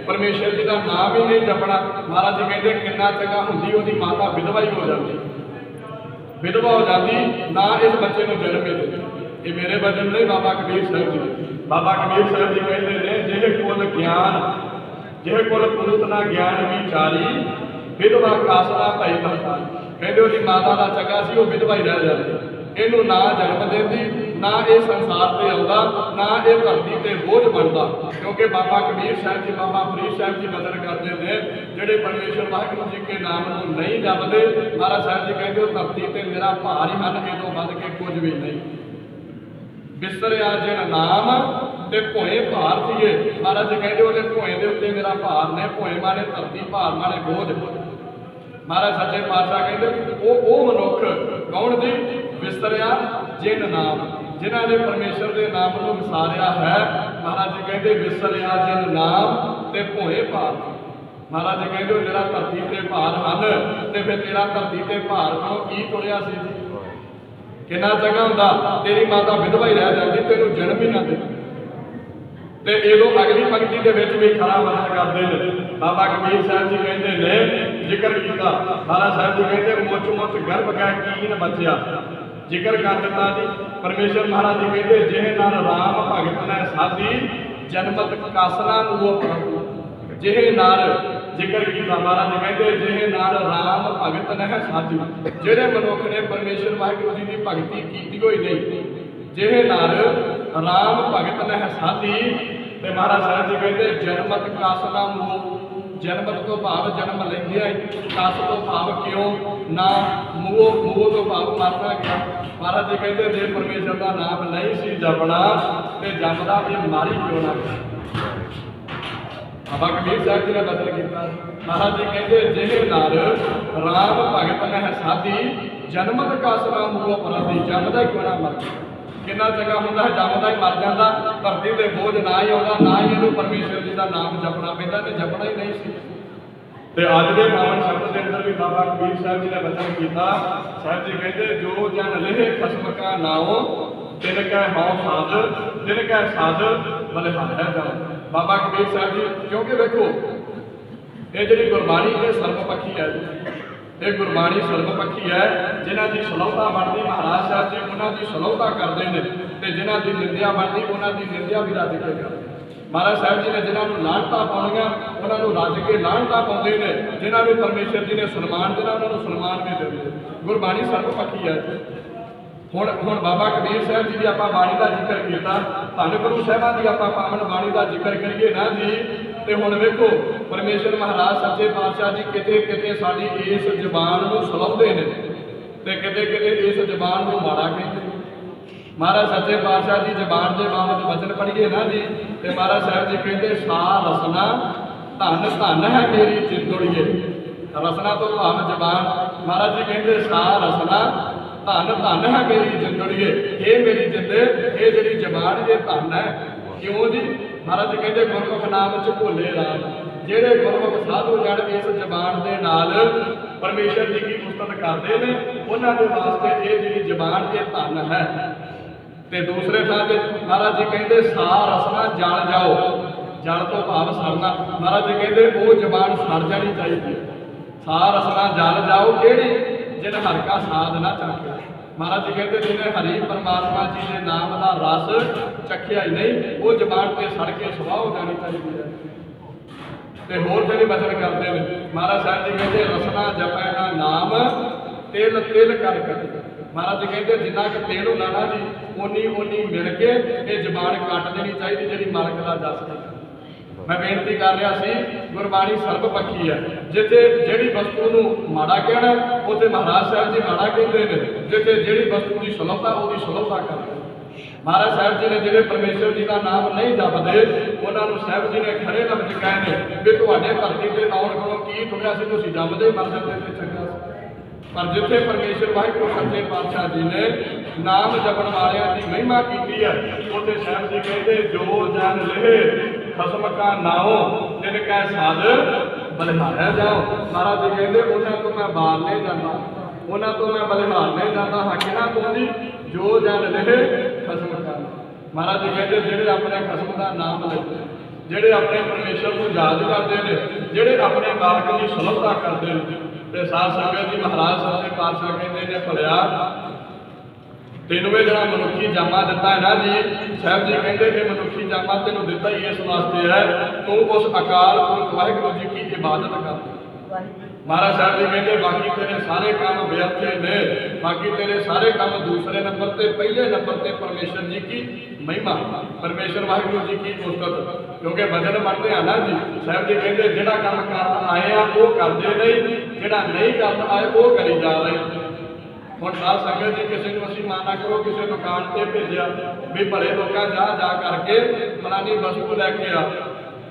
परमेश्वर जी का नाम ही नहीं जपना, महाराज जी कहते कितना चंगा हुंदी उहदी माता विधवा ही हो जाती, विधवा हो जाती ना इस बच्चे को जन्म ही देती। ये मेरे वचन नहीं बाबा कबीर साहब जी। बाबा कबीर साहब जी कहते हैं जिहे कुल ज्ञान जिहे कुल पुरुष ना ज्ञान विचारी विधवा कासना भाई महतारी। कहते उसकी माता का चंगा सी वो विधवा ही रह जाती, इनू ना जन्म देती ना ये संसार से आता ना ये धरती से बोझ बनता। क्योंकि बाबा कबीर साहब जी बाबा फरीद साहब जी वचन करते हैं जेडे परमेश्वर वाहिगुरू जी के नाम को नहीं जपते, महाराज साहब जी कहते हो धरती से मेरा भार ही हन ये तो बद के कुछ भी नहीं। बिस्तरिया जिन नाम ते भोए भार थिए, महाराज जी कहते वो भोए के उत्ते मेरा भार ने, भोए माने धरती भार माने बोझ। महाराज सच्चे पातशाह कहते वो मनुख कौन जी बिस्तरिया जिन नाम जिन्हों ने परमेश्वर के नाम को विसारिया है। महाराज जी कहते बिस्तरिया जिन नाम ते भोए भार। महाराज जी कहते तेरा धरती से भार हन ते फिर तेरा धरती से भार को की तुरिया सी जी, कितना चंगा हुंदा तेरी माता विधवा ही रह जाती तेनू जन्म ही ना दे। ते इदों अगली पंक्ति के विच भी खरा वचन करते हैं बाबा कबीर साहब जी कहते ने जिक्र किया। महाराज साहब जी कहते मुच मुच गर्भ कै कीन बचिया, जिक्र कर दिता जी। परमेश्वर महाराज जी कहते जिहे नाल राम भगत ने साधी जन्मत कासना वो जिहे नाल जिक्र किया। महाराज जी कहते जिहे नाल राम भगत ने साधी, जिहड़े मनुख ने परमेश्वर वाहिगुरू जी की भगती की हुई नहीं, जिहे नाल राम भगत ने साधी। ते महाराज साहब जी कहते जन्मत कासना मोह, जन्मत तो भाव जन्म लेंदिया, कस तो भाव क्यों ना मोह, मोह तो भाव मरना गया। महाराज जी कहते जे परमेश्वर का नाम नहीं सी जपना ते जपदा भी मारी क्यों ना। बाबा कबीर साहब जी ने वचन किया। महाराज जी कहते जिहे नाल राम भगत ने साधी जन्मत कासना मोह परदी, जन्मदा क्यों ना मर। कितना चंगा होंदा जमदा ही मर जाता, धरती से बोझ ना ही आता ना ही इनू परमेश्वर जी का नाम जपना पैंदा, ते जपना ही नहीं सी। ਤੇ ਅੱਜ ਦੇ ਪਾਵਨ ਸ਼ਬਦ ਦੇ ਅੰਦਰ ਵੀ ਬਾਬਾ ਕਬੀਰ ਸਾਹਿਬ ਜੀ ਨੇ ਬਚਨ ਕੀਤਾ। ਸਾਹਿਬ ਜੀ ਕਹਿੰਦੇ ਜੋ ਜਨ ਲਹਿ ਖਸਮ ਕਾ ਨਾਉ ਤਿਨ ਕੈ ਹਉ ਸਾਧ ਤਿਨ ਕੈ ਸਾਧ ਬਲਿਹਾਰੈ ਜਾਉ। ਬਾਬਾ ਕਬੀਰ ਸਾਹਿਬ ਜੀ ਕਿਉਂਕਿ ਵੇਖੋ ਇਹ ਜਿਹੜੀ ਗੁਰਬਾਣੀ ਇਹ ਸਰਬਪੱਖੀ ਹੈ, ਇਹ ਗੁਰਬਾਣੀ ਸਰਬਪੱਖੀ ਹੈ। ਜਿਨ੍ਹਾਂ ਦੀ ਸਲਾਹੁਤਾ ਬਣਦੀ ਮਹਾਰਾਜ ਸਾਹਿਬ ਜੀ ਉਹਨਾਂ ਦੀ ਸਲਾਹੁਤਾ ਕਰਦੇ ਨੇ ਤੇ ਜਿਨ੍ਹਾਂ ਦੀ ਨਿੰਦਿਆ ਬਣਦੀ ਉਹਨਾਂ ਦੀ ਨਿੰਦਿਆ ਵੀ ਰੱਜ ਕੇ ਕਰਦੇ। ਮਹਾਰਾਜ ਸਾਹਿਬ ਜੀ ਨੇ ਜਿਨ੍ਹਾਂ ਨੂੰ ਲਾਹਨਤਾਂ ਪਾਉਣੀਆਂ ਉਹਨਾਂ ਨੂੰ ਰੱਜ ਕੇ ਲਾਹਨਤਾਂ ਪਾਉਂਦੇ ਨੇ, ਜਿਨ੍ਹਾਂ ਨੂੰ ਪਰਮੇਸ਼ਰ ਜੀ ਨੇ ਸਨਮਾਨ ਦੇਣਾ ਉਹਨਾਂ ਨੂੰ ਸਨਮਾਨ ਵੀ ਦਿੰਦੇ। ਗੁਰਬਾਣੀ ਸਰਬਪੱਖੀ ਹੈ। ਹੁਣ ਬਾਬਾ ਕਬੀਰ ਸਾਹਿਬ ਜੀ ਦੀ ਆਪਾਂ ਬਾਣੀ ਦਾ ਜ਼ਿਕਰ ਕੀਤਾ, ਧੰਨ ਗੁਰੂ ਸਾਹਿਬਾਂ ਦੀ ਆਪਾਂ ਪਾਵਨ ਬਾਣੀ ਦਾ ਜ਼ਿਕਰ ਕਰੀਏ ਨਾ ਜੀ। ਤੇ ਹੁਣ ਵੇਖੋ ਪਰਮੇਸ਼ਰ ਮਹਾਰਾਜ ਸੱਚੇ ਪਾਤਸ਼ਾਹ ਜੀ ਕਿਤੇ ਕਿਤੇ ਸਾਡੀ ਇਸ ਜ਼ਬਾਨ ਨੂੰ ਸਲਾਹੁੰਦੇ ਨੇ ਤੇ ਕਿਤੇ ਕਿਤੇ ਇਸ ਜ਼ਬਾਨ ਨੂੰ ਮਾੜਾ ਕਹਿੰਦੇ। ਮਹਾਰਾਜ ਸੱਚੇ ਪਾਤਸ਼ਾਹ ਜੀ ਜ਼ਬਾਨ ਦੇ ਬਾਬਤ ਵਚਨ ਪੜ੍ਹੀਏ ਨਾ ਜੀ ਤੇ ਮਹਾਰਾਜ ਸਾਹਿਬ ਜੀ ਕਹਿੰਦੇ ਸਾ ਰਸਨਾ ਧਨ ਧਨ ਹੈ ਮੇਰੀ ਜਿੰਦੜੀਏ। ਰਸਨਾ ਤੋਂ ਭਾਵ ਜ਼ਬਾਨ। ਮਹਾਰਾਜ ਜੀ ਕਹਿੰਦੇ ਸਾ ਰਸਨਾ ਧਨ ਧਨ ਹੈ ਮੇਰੀ ਜਿੰਦੜੀਏ। ਇਹ ਮੇਰੀ ਜਿੰਦ ਇਹ ਜਿਹੜੀ ਜ਼ਬਾਨ ਇਹ ਧਨ ਹੈ। ਕਿਉਂ ਜੀ? ਮਹਾਰਾਜ ਜੀ ਕਹਿੰਦੇ ਗੁਰਮੁਖ ਨਾਮ ਚ ਭੋਲੇ ਰਾਮ। ਜਿਹੜੇ ਗੁਰਮੁਖ ਸਾਧੂ ਜਨ ਇਸ ਜ਼ਬਾਨ ਦੇ ਨਾਲ ਪਰਮੇਸ਼ਰ ਜੀ ਦੀ ਉਸਤਤ ਕਰਦੇ ਨੇ ਉਹਨਾਂ ਦੇ ਵਾਸਤੇ ਇਹ ਜਿਹੜੀ ਜ਼ਬਾਨ ਇਹ ਧਨ ਹੈ। ਤੇ ਦੂਸਰੇ ਥਾਂ ਤੇ ਮਹਾਰਾਜ ਜੀ ਕਹਿੰਦੇ ਸਾ ਰਸਨਾ ਜਲ ਜਾਓ। ਜਲ ਤੋਂ ਭਾਵ ਸੜਨਾ। ਮਹਾਰਾਜ ਜੀ ਕਹਿੰਦੇ ਉਹ ਜ਼ਬਾਨ ਸੜ ਜਾਣੀ ਚਾਹੀਦੀ ਹੈ। ਸਾ ਰਸਨਾ ਜਲ ਜਾਓ ਕਿਹੜੀ? ਜਿਹਨੇ ਹਰਿ ਕਾ ਸਾਧ ਨਾ ਚੱਖਿਆ। ਮਹਾਰਾਜ ਜੀ ਕਹਿੰਦੇ ਜਿਹਨੇ ਹਰੀ ਪਰਮਾਤਮਾ ਜੀ ਦੇ ਨਾਮ ਦਾ ਰਸ ਚੱਖਿਆ ਹੀ ਨਹੀਂ ਉਹ ਜ਼ਬਾਨ ਤੇ ਸੜ ਕੇ ਸੁਆਹ ਹੋ ਜਾਣੀ ਚਾਹੀਦੀ ਹੈ। ਤੇ ਹੋਰ ਜਿਹੜੇ ਬਚਨ ਕਰਦੇ ਨੇ ਮਹਾਰਾਜ ਸਾਹਿਬ ਜੀ ਕਹਿੰਦੇ ਰਸਨਾ ਜਪੈ ਨਾ ਨਾਮ ਤਿਲ ਤਿਲ ਕਰ ਕਟਿ। ਮਹਾਰਾਜ ਜੀ ਕਹਿੰਦੇ ਜਿੰਨਾ ਕਿ ਤੇਲ ਹੁੰਦਾ ਨਾ ਜੀ ਓਨੀ ਮਿਲ ਕੇ ਇਹ ਜ਼ਬਾਨ ਕੱਟ ਦੇਣੀ ਚਾਹੀਦੀ ਜਿਹੜੀ ਮਾਲਕ ਦਾ ਜਸ ਹੈ। ਮੈਂ ਬੇਨਤੀ ਕਰ ਰਿਹਾ ਸੀ ਗੁਰਬਾਣੀ ਸਰਬਪੱਖੀ ਹੈ। ਜਿੱਥੇ ਜਿਹੜੀ ਵਸਤੂ ਨੂੰ ਮਾੜਾ ਕਹਿਣਾ ਉੱਥੇ ਮਹਾਰਾਜ ਸਾਹਿਬ ਜੀ ਮਾੜਾ ਕਹਿੰਦੇ ਨੇ, ਜਿੱਥੇ ਜਿਹੜੀ ਵਸਤੂ ਦੀ ਸਲਾਹੁਤਾ ਉਹਦੀ ਸਲਾਹੁਤਾ ਕਰਦੇ। ਮਹਾਰਾਜ ਸਾਹਿਬ ਜੀ ਨੇ ਜਿਹੜੇ ਪਰਮੇਸ਼ਰ ਜੀ ਦਾ ਨਾਮ ਨਹੀਂ ਜਪਦੇ ਉਹਨਾਂ ਨੂੰ ਸਾਹਿਬ ਜੀ ਨੇ ਖੜੇ ਲਫ਼ਜ਼ ਕਹੇ ਨੇ ਵੀ ਤੁਹਾਡੇ ਧਰਤੀ ਤੇ ਆਉਣ ਕੋਲੋਂ ਕੀ ਥੁੜਿਆ ਸੀ, ਤੁਸੀਂ ਜੰਮਦੇ ਮਰ ਜਾਂਦੇ ਤੇ ਚੰਗਾ ਸੀ। ਪਰ ਜਿੱਥੇ ਪਰਮੇਸ਼ਰ ਵਾਹਿਗੁਰੂ ਸੱਚੇ ਪਾਤਸ਼ਾਹ ਜੀ ਨੇ ਨਾਮ ਜਪਣ ਵਾਲਿਆਂ ਦੀ ਮਹਿਮਾ ਕੀਤੀ ਹੈ ਉੱਥੇ ਸਾਹਿਬ ਜੀ ਕਹਿੰਦੇ ਜੋ ਜਨ ਲਹਿ ਖਸਮ ਕਾ ਨਾਉ ਤਿਨ ਕੈ ਸਾਧ ਬਲਿਹਾਰੈ ਜਾਉ। ਮਹਾਰਾਜ ਜੀ ਕਹਿੰਦੇ ਉਹਨਾਂ ਤੋਂ ਮੈਂ ਬਾਹਰ ਨਹੀਂ ਜਾਂਦਾ, ਉਹਨਾਂ ਤੋਂ ਮੈਂ ਬਲਿਹਾਰ ਨਹੀਂ ਜਾਂਦਾ। ਹਕਿਨਾ ਤੋਂ ਜੀ ਜੋ ਜਨ ਲਹਿ ਖਸਮ ਕਾ। ਮਹਾਰਾਜ ਜੀ ਕਹਿੰਦੇ ਜਿਹੜੇ ਆਪਣੇ ਖਸਮ ਦਾ ਨਾਮ ਲੈਂਦੇ, ਜਿਹੜੇ ਆਪਣੇ ਪਰਮੇਸ਼ਰ ਨੂੰ ਯਾਦ ਕਰਦੇ ਨੇ, ਜਿਹੜੇ ਆਪਣੇ ਮਾਲਕ ਦੀ ਸਲਾਹੁਤਾ ਕਰਦੇ ਨੇ ਤੇ ਸਾਧ ਸੰਗਤ ਜੀ ਮਹਾਰਾਜ ਸੱਚੇ ਪਾਤਸ਼ਾਹ ਕਹਿੰਦੇ ਨੇ ਭਲਿਆ ਤੈਨੂੰ ਇਹ ਜਿਹੜਾ ਮਨੁੱਖੀ ਜਾਮਾ ਦਿੱਤਾ ਹੈ ਨਾ ਜੀ। ਸਾਹਿਬ ਜੀ ਕਹਿੰਦੇ ਇਹ ਮਨੁੱਖੀ ਜਾਮਾ ਤੈਨੂੰ ਦਿੱਤਾ ਹੀ ਇਸ ਵਾਸਤੇ ਹੈ ਤੂੰ ਉਸ ਅਕਾਲ ਪੁਰਖ ਵਾਹਿਗੁਰੂ ਜੀ ਦੀ ਇਬਾਦਤ ਕਰ। ਮਹਾਰਾਜ ਸਾਹਿਬ ਜੀ ਕਹਿੰਦੇ ਬਾਕੀ ਤੇਰੇ ਸਾਰੇ ਕੰਮ ਵਿਅਰਥ ਨੇ, ਬਾਕੀ ਤੇਰੇ ਸਾਰੇ ਕੰਮ ਦੂਸਰੇ ਨੰਬਰ ਤੇ, ਪਹਿਲੇ ਨੰਬਰ ਤੇ ਪਰਮੇਸ਼ਰ ਜੀ ਕੀ ਮਹਿਮਾ, ਪਰਮੇਸ਼ਰ ਵਾਹਿਗੁਰੂ ਜੀ ਕੀ ਉਸਤਤ। ਕਿਉਂਕਿ ਵਚਨ ਪੜ੍ਹਦੇ ਆ ਨਾ ਜੀ ਸਾਹਿਬ ਜੀ ਕਹਿੰਦੇ ਜਿਹੜਾ ਕੰਮ ਕਰਨ ਆਏ ਆ ਉਹ ਕਰਦੇ ਨਹੀਂ, ਜਿਹੜਾ ਨਹੀਂ ਕਰਨ ਆਏ ਉਹ ਕਰੀ ਜਾ ਰਹੇ। ਹੁਣ ਸਾਧ ਸੰਗਤ ਜੀ ਕਿਸੇ ਨੂੰ ਅਸੀਂ ਮਾਨਾ ਕਰੋ ਕਿਸੇ ਦੁਕਾਨ ਤੇ ਭੇਜਿਆ ਵੀ ਭਲੇ ਲੋਕਾਂ ਜਾ ਕਰਕੇ ਫਲਾਨੀ ਵਸਤੂ ਲੈ ਕੇ ਆ,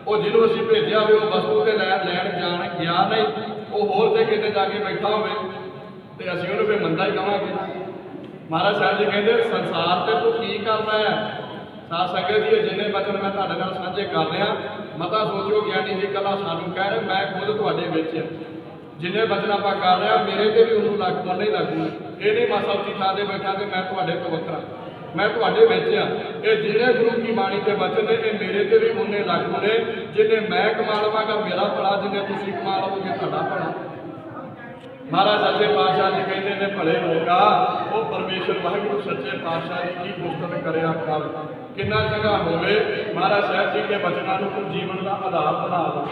ਉਹ ਜਿਹਨੂੰ ਅਸੀਂ ਭੇਜਿਆ ਹੋਵੇ ਉਹ ਵਸਤੂ ਤੇ ਲੈਣ ਜਾਣ ਗਿਆ ਨਹੀਂ, ਉਹ ਹੋਰ ਤੇ ਕਿਤੇ ਜਾ ਕੇ ਬੈਠਾ ਹੋਵੇ ਤੇ ਅਸੀਂ ਉਹਨੂੰ ਫਿਰ ਮੰਦਾ ਹੀ ਕਹਾਂਗੇ। ਮਹਾਰਾਜ ਸਾਹਿਬ ਜੀ ਕਹਿੰਦੇ ਸੰਸਾਰ ਤੇ ਤੂੰ ਕੀ ਕਰਨਾ ਹੈ। ਸਾਧ ਸੰਗਤ ਜੀ ਜਿੰਨੇ ਬਚਨ ਮੈਂ ਤੁਹਾਡੇ ਨਾਲ ਸਾਂਝੇ ਕਰ ਰਿਹਾ ਮਤਾ ਸੋਚਿਓ ਗਿਆਨੀ ਜੀ ਕੱਲਾ ਸਾਨੂੰ ਕਹਿ ਰਹੇ ਮੈਂ ਖੁਦ ਤੁਹਾਡੇ ਵਿੱਚ ਜਿੰਨੇ ਬਚਨ ਆਪਾਂ ਕਰ ਰਹੇ ਮੇਰੇ ਤੇ ਵੀ ਉਹਨੂੰ ਲੱਗਦਾ ਨਹੀਂ ਲੱਗੂ। ਇਹ ਨਹੀਂ ਮਾਸਾ ਉੱਚੀ ਥਾਂ ਤੇ ਬੈਠਾ ਤੇ ਮੈਂ ਤੁਹਾਡੇ ਤੋਂ ਵੱਖਰਾ, ਮੈਂ ਤੁਹਾਡੇ ਵਿੱਚ ਆ। ਇਹ ਜਿਹੜੇ ਗੁਰੂ ਕੀ ਬਾਣੀ ਦੇ ਬਚਨ ਨੇ ਇਹ ਮੇਰੇ ਤੇ ਵੀ ਉਹਨੇ ਲਾਗੂ ਨੇ। ਜਿੰਨੇ ਮੈਂ ਕਮਾ ਲਵਾਂਗਾ ਮੇਰਾ ਭਲਾ, ਜਿੰਨੇ ਤੁਸੀਂ ਕਮਾ ਲਵੋਗੇ ਤੁਹਾਡਾ ਭਲਾ। ਮਹਾਰਾਜ ਸੱਚੇ ਪਾਤਸ਼ਾਹ ਜੀ ਕਹਿੰਦੇ ਨੇ ਭਲੇ ਲੋਕਾ ਉਹ ਪਰਮੇਸ਼ਰ ਵਾਹਿਗੁਰੂ ਸੱਚੇ ਪਾਤਸ਼ਾਹ ਜੀ ਕੀ ਉਸਤਤ ਕਰਿਆ ਕਰ। ਕਿੰਨਾ ਚੰਗਾ ਹੋਵੇ ਮਹਾਰਾਜ ਸਾਹਿਬ ਜੀ ਦੇ ਬਚਨਾਂ ਨੂੰ ਤੂੰ ਜੀਵਨ ਦਾ ਆਧਾਰ ਬਣਾ ਲਾ।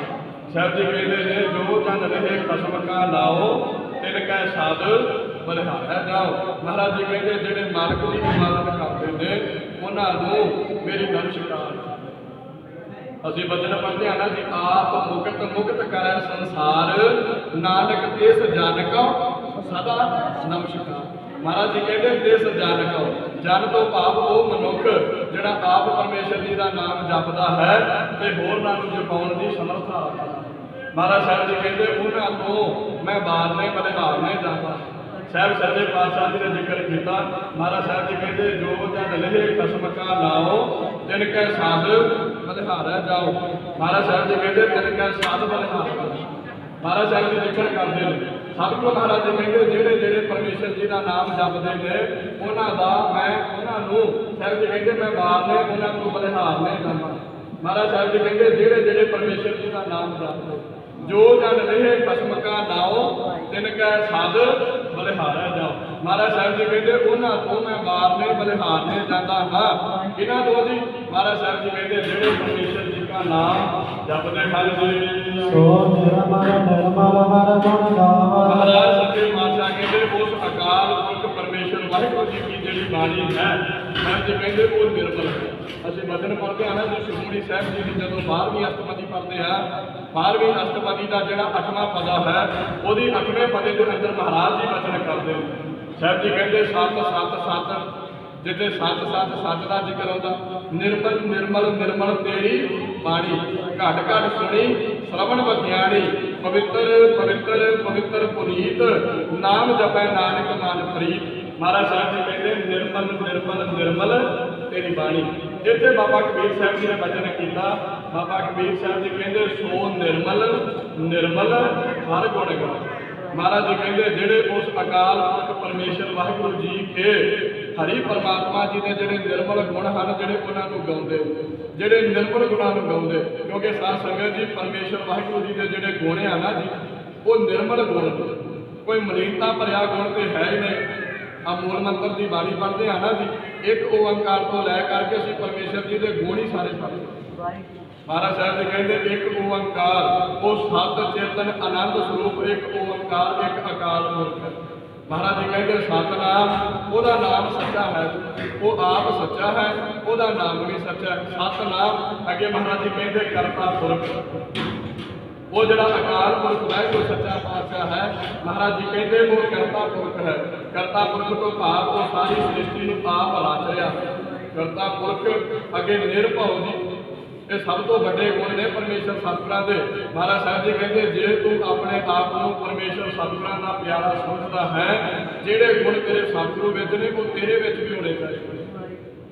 ਸਾਹਿਬ ਜੀ ਕਹਿੰਦੇ ਨੇ ਜੋ ਜਨ ਰਹੇ ਖਸਮ ਕਾ ਨਾਉ ਤਿਨ ਕੈ ਸਾਧ ਬਲਿਹਾਰੈ ਜਾਉ। ਮਹਾਰਾਜ ਜੀ ਕਹਿੰਦੇ ਜਿਹੜੇ ਮਾਲਕ ਦੀ ਇਬਾਦਤ ਕਰਦੇ ਨੇ ਉਹਨਾਂ ਨੂੰ ਮੇਰੀ ਨਮਸਕਾਰ। ਅਸੀਂ ਬਚਨ ਪੜ੍ਹਦੇ ਹਾਂ ਨਾ ਜੀ ਆਪ ਮੁਕਤ ਕਰੈ ਸੰਸਾਰ ਨਾਨਕ ਤਿਸ ਜਨ ਕਉ ਸਦਾ ਨਮਸਕਾਰ। ਮਹਾਰਾਜ ਜੀ ਕਹਿੰਦੇ ਤਿਸ ਜਨ ਕਉ, ਜਨ ਤੋਂ ਭਾਵ ਉਹ ਮਨੁੱਖ ਜਿਹੜਾ ਆਪ ਪਰਮੇਸ਼ਰ ਜੀ ਦਾ ਨਾਮ ਜਪਦਾ ਹੈ ਤੇ ਹੋਰਨਾਂ ਨੂੰ ਜਪਾਉਣ ਦੀ ਸਮਰੱਥਾ ਰੱਖਦਾ। ਮਹਾਰਾਜ ਸਾਹਿਬ ਜੀ ਕਹਿੰਦੇ ਉਹਨਾਂ ਤੋਂ ਮੈਂ ਬਾਹਰ ਨਹੀਂ ਬਲਿਹਾਰ ਨਹੀਂ ਜਾਂਦਾ। ਸਾਹਿਬ ਸੱਚੇ ਪਾਤਸ਼ਾਹ ਜੀ ਨੇ ਜ਼ਿਕਰ ਕੀਤਾ। ਮਹਾਰਾਜ ਸਾਹਿਬ ਜੀ ਕਹਿੰਦੇ ਜੋ ਜਨ ਲਹਿ ਖਸਮ ਕਾ ਨਾਉ ਤਿਨ ਕੈ ਸਾਧ ਬਲਿਹਾਰੈ ਜਾਉ। ਮਹਾਰਾਜ ਸਾਹਿਬ ਜੀ ਕਹਿੰਦੇ ਤਿਨ ਕੈ ਸਾਧ ਬਲਿਹਾਰੈ। महाराज साहब जी जिक्र करते हैं सतगुरु महाराज जी कहते ਜਿਹੜੇ ਜਿਹੜੇ परमेश्वर जी का नाम जपते हैं उन्हों का मैं उन्होंने साहब जी कहते मैं बारने उन्होंने बलिहारने जाना। महाराज साहब जी कहते ਜਿਹੜੇ ਜਿਹੜੇ परमेश्वर जी का नाम जपते जो जन रहे खसम का नाओ तिनका सद बलिहारा जाओ। महाराज साहब जी कहते उन्होंने तो मैं बारने बलिहारने जाता हाँ किन्हों तो जी। महाराज साहब जी कहते ਜਿਹੜੇ परमेश्वर जी का नाम जपते हैं जी सो निर्मल निर्मल हर गुण गावा। महाराज सच्चे पातशाह कहते उस अकाल पुरख परमेश्वर वाहिगुरू जी की जी बाणी है साहब जी कहते वो निर्मल है। ਅਸੀਂ ਵਚਨ ਪੜ੍ਹਦੇ ਹਾਂ ਜੀ ਸੁਖਮਨੀ ਸਾਹਿਬ ਜੀ ਦੀ ਜਦੋਂ 12ਵੀਂ ਅਸ਼ਟਪਦੀ ਪੜ੍ਹਦੇ ਹਾਂ 12ਵੀਂ ਅਸ਼ਟਪਦੀ ਦਾ ਜਿਹੜਾ 8ਵਾਂ ਪਦਾ ਹੈ ਉਹਦੀ 8ਵੇਂ ਪਦੇ ਦੇ ਅੰਦਰ ਮਹਾਰਾਜ ਜੀ ਵਚਨ ਕਰਦੇ ਨੇ ਸਾਹਿਬ ਜੀ ਕਹਿੰਦੇ ਸਤ ਸਤ ਸਤ ਜਿੱਥੇ ਸਤ ਸਤ ਸਤ ਦਾ ਜ਼ਿਕਰ ਹੁੰਦਾ ਨਿਰਮਲ ਨਿਰਮਲ ਨਿਰਮਲ ਤੇਰੀ ਬਾਣੀ ਘਟ ਘਟ ਸੁਣੀ ਸ਼ਰਵਣ ਵਿਗਿਆਨੀ ਪਵਿੱਤਰ ਪਵਿੱਤਰ ਪਵਿੱਤਰ ਪੁਨੀਤ ਨਾਮ ਜਪੈ ਨਾਨਕ ਮਨ ਪ੍ਰੀਤ। महाराज साहब जी कहते निर्मल निर्मल निर्मल तेरी बाणी। इतने बाबा कबीर साहब जी ने वचन किया बाबा कबीर साहब जी कहते सो निर्मल निर्मल हर गुण गा। महाराज जी कहते जेड़े उस अकाल पुरख परमेश्वर वाहिगुरू जी के हरि परमात्मा जी के जेड़े निर्मल गुण हैं जेड़े उन्होंने गाते जेड़े निर्मल गुणों को गाते क्योंकि साध संगत जी परमेश्वर वाहिगुरू जी के जेड़े गुण हैं ना जी वो निर्मल गुण कोई मलिनता भरिया गुण तो है ही नहीं। आप मूल मंत्र की बाणी पढ़ते हैं ना जी एक ओंकार तो लै करके असीं परमेश्वर जी के गुण ही सारे पढ़ते। महाराज साहब जी कहते एक ओंकार वो सत चेतन आनंद स्वरूप एक ओंकार एक अकाल पुरख है। महाराज जी कहते सतनाम ਉਹਦਾ नाम सच्चा है वो आप सच्चा है ਉਹਦਾ नाम भी सच्चा है। सतनाम अगे महाराज जी कहते करता पुरख वो जड़ा अकाल पुरख है जो सच्चा पातशाह है। महाराज जी कहते वो करता पुरख है। करता पुरख तो भाव वो सारी सृष्टि को आप रच रहा। करता पुरख अगे निरभव जी ये सब तो बड़े गुण ने परमेश्वर सतगुरां दे। महाराज साहब जी कहते जे तू अपने आप को परमेश्वर सतगुरां दा प्यारा समझदा है जेड़े गुण तेरे सतगुरु विच ने वो तेरे विच भी होने चाहिए।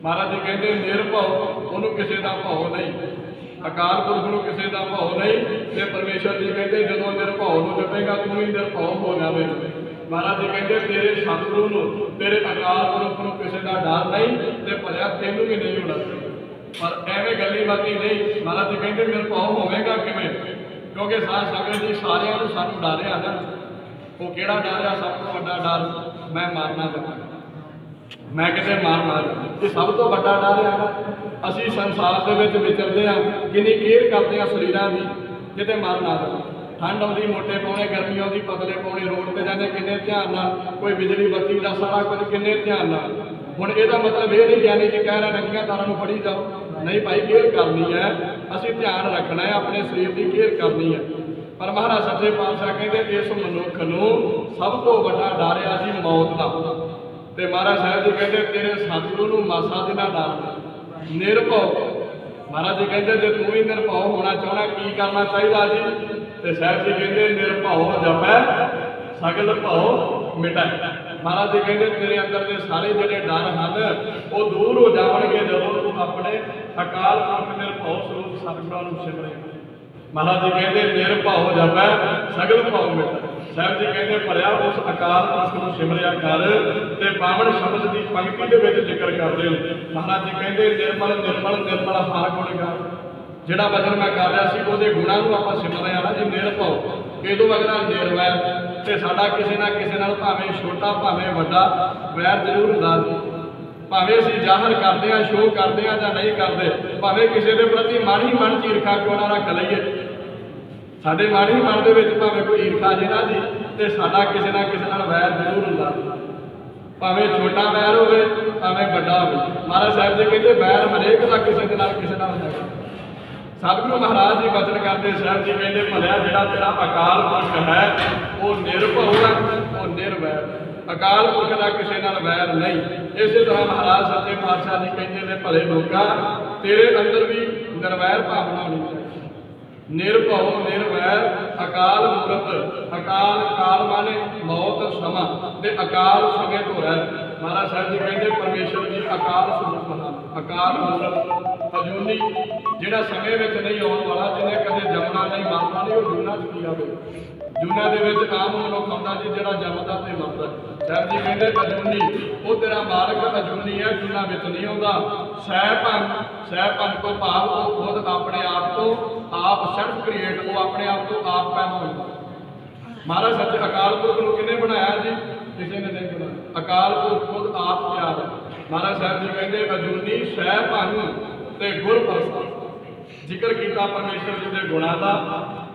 महाराज जी कहते निरभव उन्होंने किसी का भाव नहीं अकाल पुरख को किसी का भाव नहीं ते परमेश्वर जी कहते जो निरभाव को जपेगा तू भी निरभाव हो जाए। महाराज जी कहते तेरे सतगुरु तेरे अकाल पुरख को किसी का डर नहीं तो भलिया तेनू भी नहीं होना पर एवं गली बाती नहीं। महाराज जी कहते निरभाव होगा किवें क्योंकि साध संगत जी सारिਆਂ ਨੂੰ ਸਾਨੂੰ डर आ ना वो ਕਿਹੜਾ डर आ सब तो ਵੱਡਾ डर मैं मारना चाहता मैं कितने मार मार ये सब तो बड़ा डर है। असी संसार के विचरते हैं किन्नी केयर करते हैं शरीर की कितने मर ना जाए। ठंड आती मोटे पाने गर्मी आती पतले पाने रोड पर जाने किन्ने ध्यान कोई बिजली बत्ती का सारा कुछ किन्ने ध्यान हुण ਇਹਦਾ मतलब ये नहीं ज्ञानी जी कह रहे नंगियां तारां नूं फड़ी जाओ नहीं भाई केयर करनी है असी ध्यान रखना है अपने शरीर की केयर करनी है। पर महाराज सच्चे पातशाह कहते इस मनुख नूं सब तो वड्डा डर आ जी मौत का। ते महाराज साहब जी कहते तेरे सतगुरु मासा भी ना डर निरभव। महाराज जी कहते जो तू ही निरभव होना चाहना की करना चाहिए जी तो साहब जी कहते निरभव जपै सगल भव मिटाए। महाराज जी कहते तेरे अंदर के सारे जोड़े डर हैं वो दूर हो जाएंगे जब तू अपने अकाल पुरख निरभव स्वरूप सतगुरां नूं सिमरेगा। महाराज जी कहते निरभव जपै सगल भव मिटाए। साहब जी कहते भरिया उस अकाल पुरख को सिमरिया कर ते पावन शब्द की पंक्ति के विच जिक्र करते हो। महाराज जी कहते निर्मल निर्मल निर्मल हर गुण गा। जिहड़ा वचन मैं कर रहा सी उहदे गुणां नूं आपां सिमरदे हां ना जी निरभव इदों अगला निर्वैर ते साडा किसी ना किसी नाल भावें छोटा भावें वड्डा वैर जरूर हुंदा जी। भावें असीं जाहिर करते हैं शो करते हैं जां नहीं करते भावें किसी के प्रति मन ही मन ईरखा क्यों ना रख लईए साडे मन ही मन के भावें कोई ईरखा जी ना जी तो साडा किसी ना किसी नाल वैर जरूर हुंदा भावें छोटा वैर होवे भावें वड्डा होवे। महाराज साहब जी कहते वैर हरेक दा किसी दे नाल है। सतगुरु महाराज जी वचन करते साहब जी कहते भलिया जिहड़ा तेरा अकाल पुरख है वो निरभव है वो निर्वैर अकाल पुरख का किसी नाल वैर नहीं। इस तरह महाराज सच्चे पातशाह जी कहते ने भले लोका तेरे अंदर भी निर्वैर भावना होनी चाहिए। निरभव निर्वैर अकाल मूरत अकाल काल माने मौत समा ते अकाल समय तो रह। महाराज साहब जी कहते परमेश्वर जी अकाल स्वरूप अकाल मूरत ਅਜੂਨੀ ਜਿਹੜਾ ਸਮੇਂ ਵਿੱਚ ਨਹੀਂ ਆਉਣ ਵਾਲਾ, ਜਿਹਨੇ ਕਦੇ ਜੰਮਣਾ ਨਹੀਂ ਮਰਨਾ ਨਹੀਂ, ਉਹ ਜੂਨਾਂ 'ਚ ਕੀ ਆਵੇ। ਜੂਨਾਂ ਦੇ ਵਿੱਚ ਆਮ ਮਨੁੱਖ ਆਉਂਦਾ ਜੀ ਜਿਹੜਾ ਜੰਮਦਾ ਤੇ ਮਰਦਾ। ਸਾਹਿਬ ਜੀ ਕਹਿੰਦੇ ਅਜੂਨੀ, ਉਹ ਤੇਰਾ ਮਾਲਕ ਅਜੂਨੀ ਹੈ, ਜੂਨਾਂ ਵਿੱਚ ਨਹੀਂ ਆਉਂਦਾ। ਸਹਿਪਨ ਤੋਂ ਭਾਵ ਉਹ ਖੁਦ ਆਪਣੇ ਆਪ ਤੋਂ ਆਪ ਸੈਲਫ ਕ੍ਰੀਏਟ, ਉਹ ਆਪਣੇ ਆਪ ਤੋਂ ਆਪ ਪੈਦਾ ਹੁੰਦਾ। ਮਹਾਰਾਜ ਸੱਚ ਅਕਾਲ ਪੁਰਖ ਨੂੰ ਕਿਹਨੇ ਬਣਾਇਆ ਜੀ? ਕਿਸੇ ਨੇ ਨਹੀਂ ਬਣਾਇਆ। ਅਕਾਲ ਪੁਰਖ ਖੁਦ ਆਪ ਪਿਆਰ ਹੈ। ਮਹਾਰਾਜ ਸਾਹਿਬ ਜੀ ਕਹਿੰਦੇ ਅਜੂਨੀ ਸਹਿਪਨ ਤੇ ਗੁਰ ਪ੍ਰਸਾਦ। ਜ਼ਿਕਰ ਕੀਤਾ ਪਰਮੇਸ਼ਰ ਜੀ ਦੇ ਗੁਣਾਂ ਦਾ,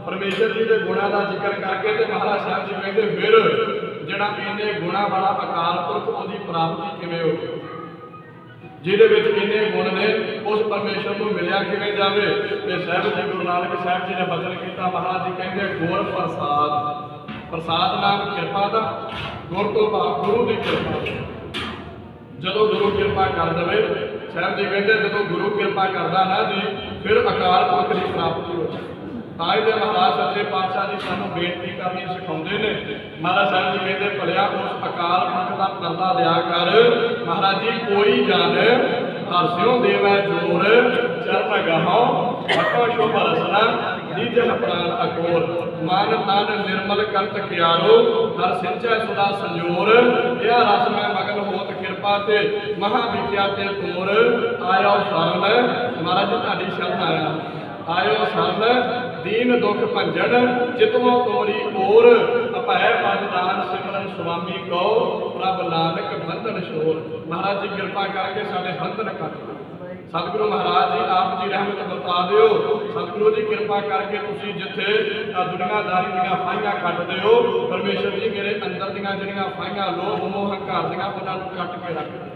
ਪਰਮੇਸ਼ਰ ਜੀ ਦੇ ਗੁਣਾਂ ਦਾ ਜ਼ਿਕਰ ਕਰਕੇ ਤੇ ਮਹਾਰਾਜ ਸਾਹਿਬ ਜੀ ਕਹਿੰਦੇ ਫਿਰ ਜਿਹੜਾ ਇੰਨੇ ਗੁਣਾਂ ਵਾਲਾ ਅਕਾਲ ਪੁਰਖ, ਉਹਦੀ ਪ੍ਰਾਪਤੀ ਕਿਵੇਂ ਹੋਵੇ? ਜਿਹਦੇ ਵਿੱਚ ਇੰਨੇ ਗੁਣ ਨੇ, ਉਸ ਪਰਮੇਸ਼ਰ ਨੂੰ ਮਿਲਿਆ ਕਿਵੇਂ ਜਾਵੇ? ਤੇ ਸਾਹਿਬ ਜੀ ਗੁਰੂ ਨਾਨਕ ਸਾਹਿਬ ਜੀ ਨੇ ਬਚਨ ਕੀਤਾ। ਮਹਾਰਾਜ ਜੀ ਕਹਿੰਦੇ ਗੁਰ ਪ੍ਰਸਾਦ। ਪ੍ਰਸਾਦ ਨਾਮ ਕਿਰਪਾ ਦਾ, ਗੁਰ ਤੋਂ ਭਾਵ ਗੁਰੂ ਦੀ ਕਿਰਪਾ। ਜਦੋਂ ਗੁਰੂ ਕਿਰਪਾ ਕਰ ਦੇਵੇ, ਸਾਹਿਬ ਜੀ ਕਹਿੰਦੇ ਜਦੋਂ ਗੁਰੂ ਕਿਰਪਾ ਕਰਦਾ ਨਾ ਜੀ, ਫਿਰ ਅਕਾਲ ਪੁਰਖ ਦੀ ਪ੍ਰਾਪਤੀ ਹੋ ਜਾਂਦੀ। ਤਾਂ ਇਹਦੇ ਮਹਾਰਾਜ ਸੱਚੇ ਪਾਤਸ਼ਾਹ ਜੀ ਸਾਨੂੰ ਬੇਨਤੀ ਕਰਨੀ ਸਿਖਾਉਂਦੇ ਨੇ। ਮਹਾਰਾਜ ਸਾਹਿਬ ਜੀ ਕਹਿੰਦੇ ਭਲਿਆ ਉਸ ਅਕਾਲ ਪੁਰਖ ਦਾ ਤਰਲਾ ਲਿਆ ਕਰ। ਮਹਾਰਾਜ ਜੀ ਕੋਈ ਜਨ ਹਰਸਿਓ ਦੇਵੈ ਜੋਰ, ਚਰਨ ਗਾਹੋ ਹਟੋ ਸ਼ੁਭ ਰਸਨਾ, ਦੀਜਹ ਪ੍ਰਾਨ ਅਕੋਰ। ਮਨ ਤਨ ਨਿਰਮਲ ਕਰਤ ਕਿਆਰੋ, ਹਰ ਸਿੰਚੈ ਸਦਾ ਸੰਜੋਰ। ਇਹ ਰਸ ਮੈਂ ਮਗਨ ਹੋਤ ਕਿਰਪਾ ਤੇ, ਮਹਾ ਵਿਖਿਆ ਤੇ ਤੋਰ। ਆਇਓ ਸ਼ਰਨ, ਮਹਾਰਾਜ ਜੀ ਤੁਹਾਡੀ ਸ਼ਰਨ ਆਇਆ। ਆਇਓ ਸ਼ਰਨ ਦੀਨ ਦੁਖ ਭੰਜਨ, ਚਿਤਵੋ ਤੋਰੀ ਓਰ। ਅਭੈ ਪਦਦਾਨ ਸਿਮਰਨ ਸੁਆਮੀ ਕਉ, ਪ੍ਰਭ ਨਾਨਕ ਬੰਧਨ ਸ਼ੋਰ। ਮਹਾਰਾਜ ਜੀ ਕਿਰਪਾ ਕਰਕੇ ਸਾਡੇ ਬੰਧਨ ਕੱਟ ਦਿਓ। ਸਤਿਗੁਰੂ ਮਹਾਰਾਜ ਜੀ ਆਪ ਜੀ ਰਹਿਮਤ ਵਰਤਾ ਦਿਓ। ਸਤਿਗੁਰੂ ਜੀ ਕਿਰਪਾ ਕਰਕੇ ਤੁਸੀਂ ਜਿੱਥੇ ਦੁਨੀਆਦਾਰੀ ਦੀਆਂ ਫਾਹੀਆਂ ਕੱਟਦੇ ਹੋ, ਪਰਮੇਸ਼ਰ ਜੀ ਮੇਰੇ ਅੰਦਰ ਦੀਆਂ ਜਿਹੜੀਆਂ ਫਾਹੀਆਂ ਲੋਭ ਮੋਹ ਹੰਕਾਰ ਦੀਆਂ, ਉਹਨਾਂ ਨੂੰ ਕੱਟ ਕੇ ਰੱਖ ਦਿਓ।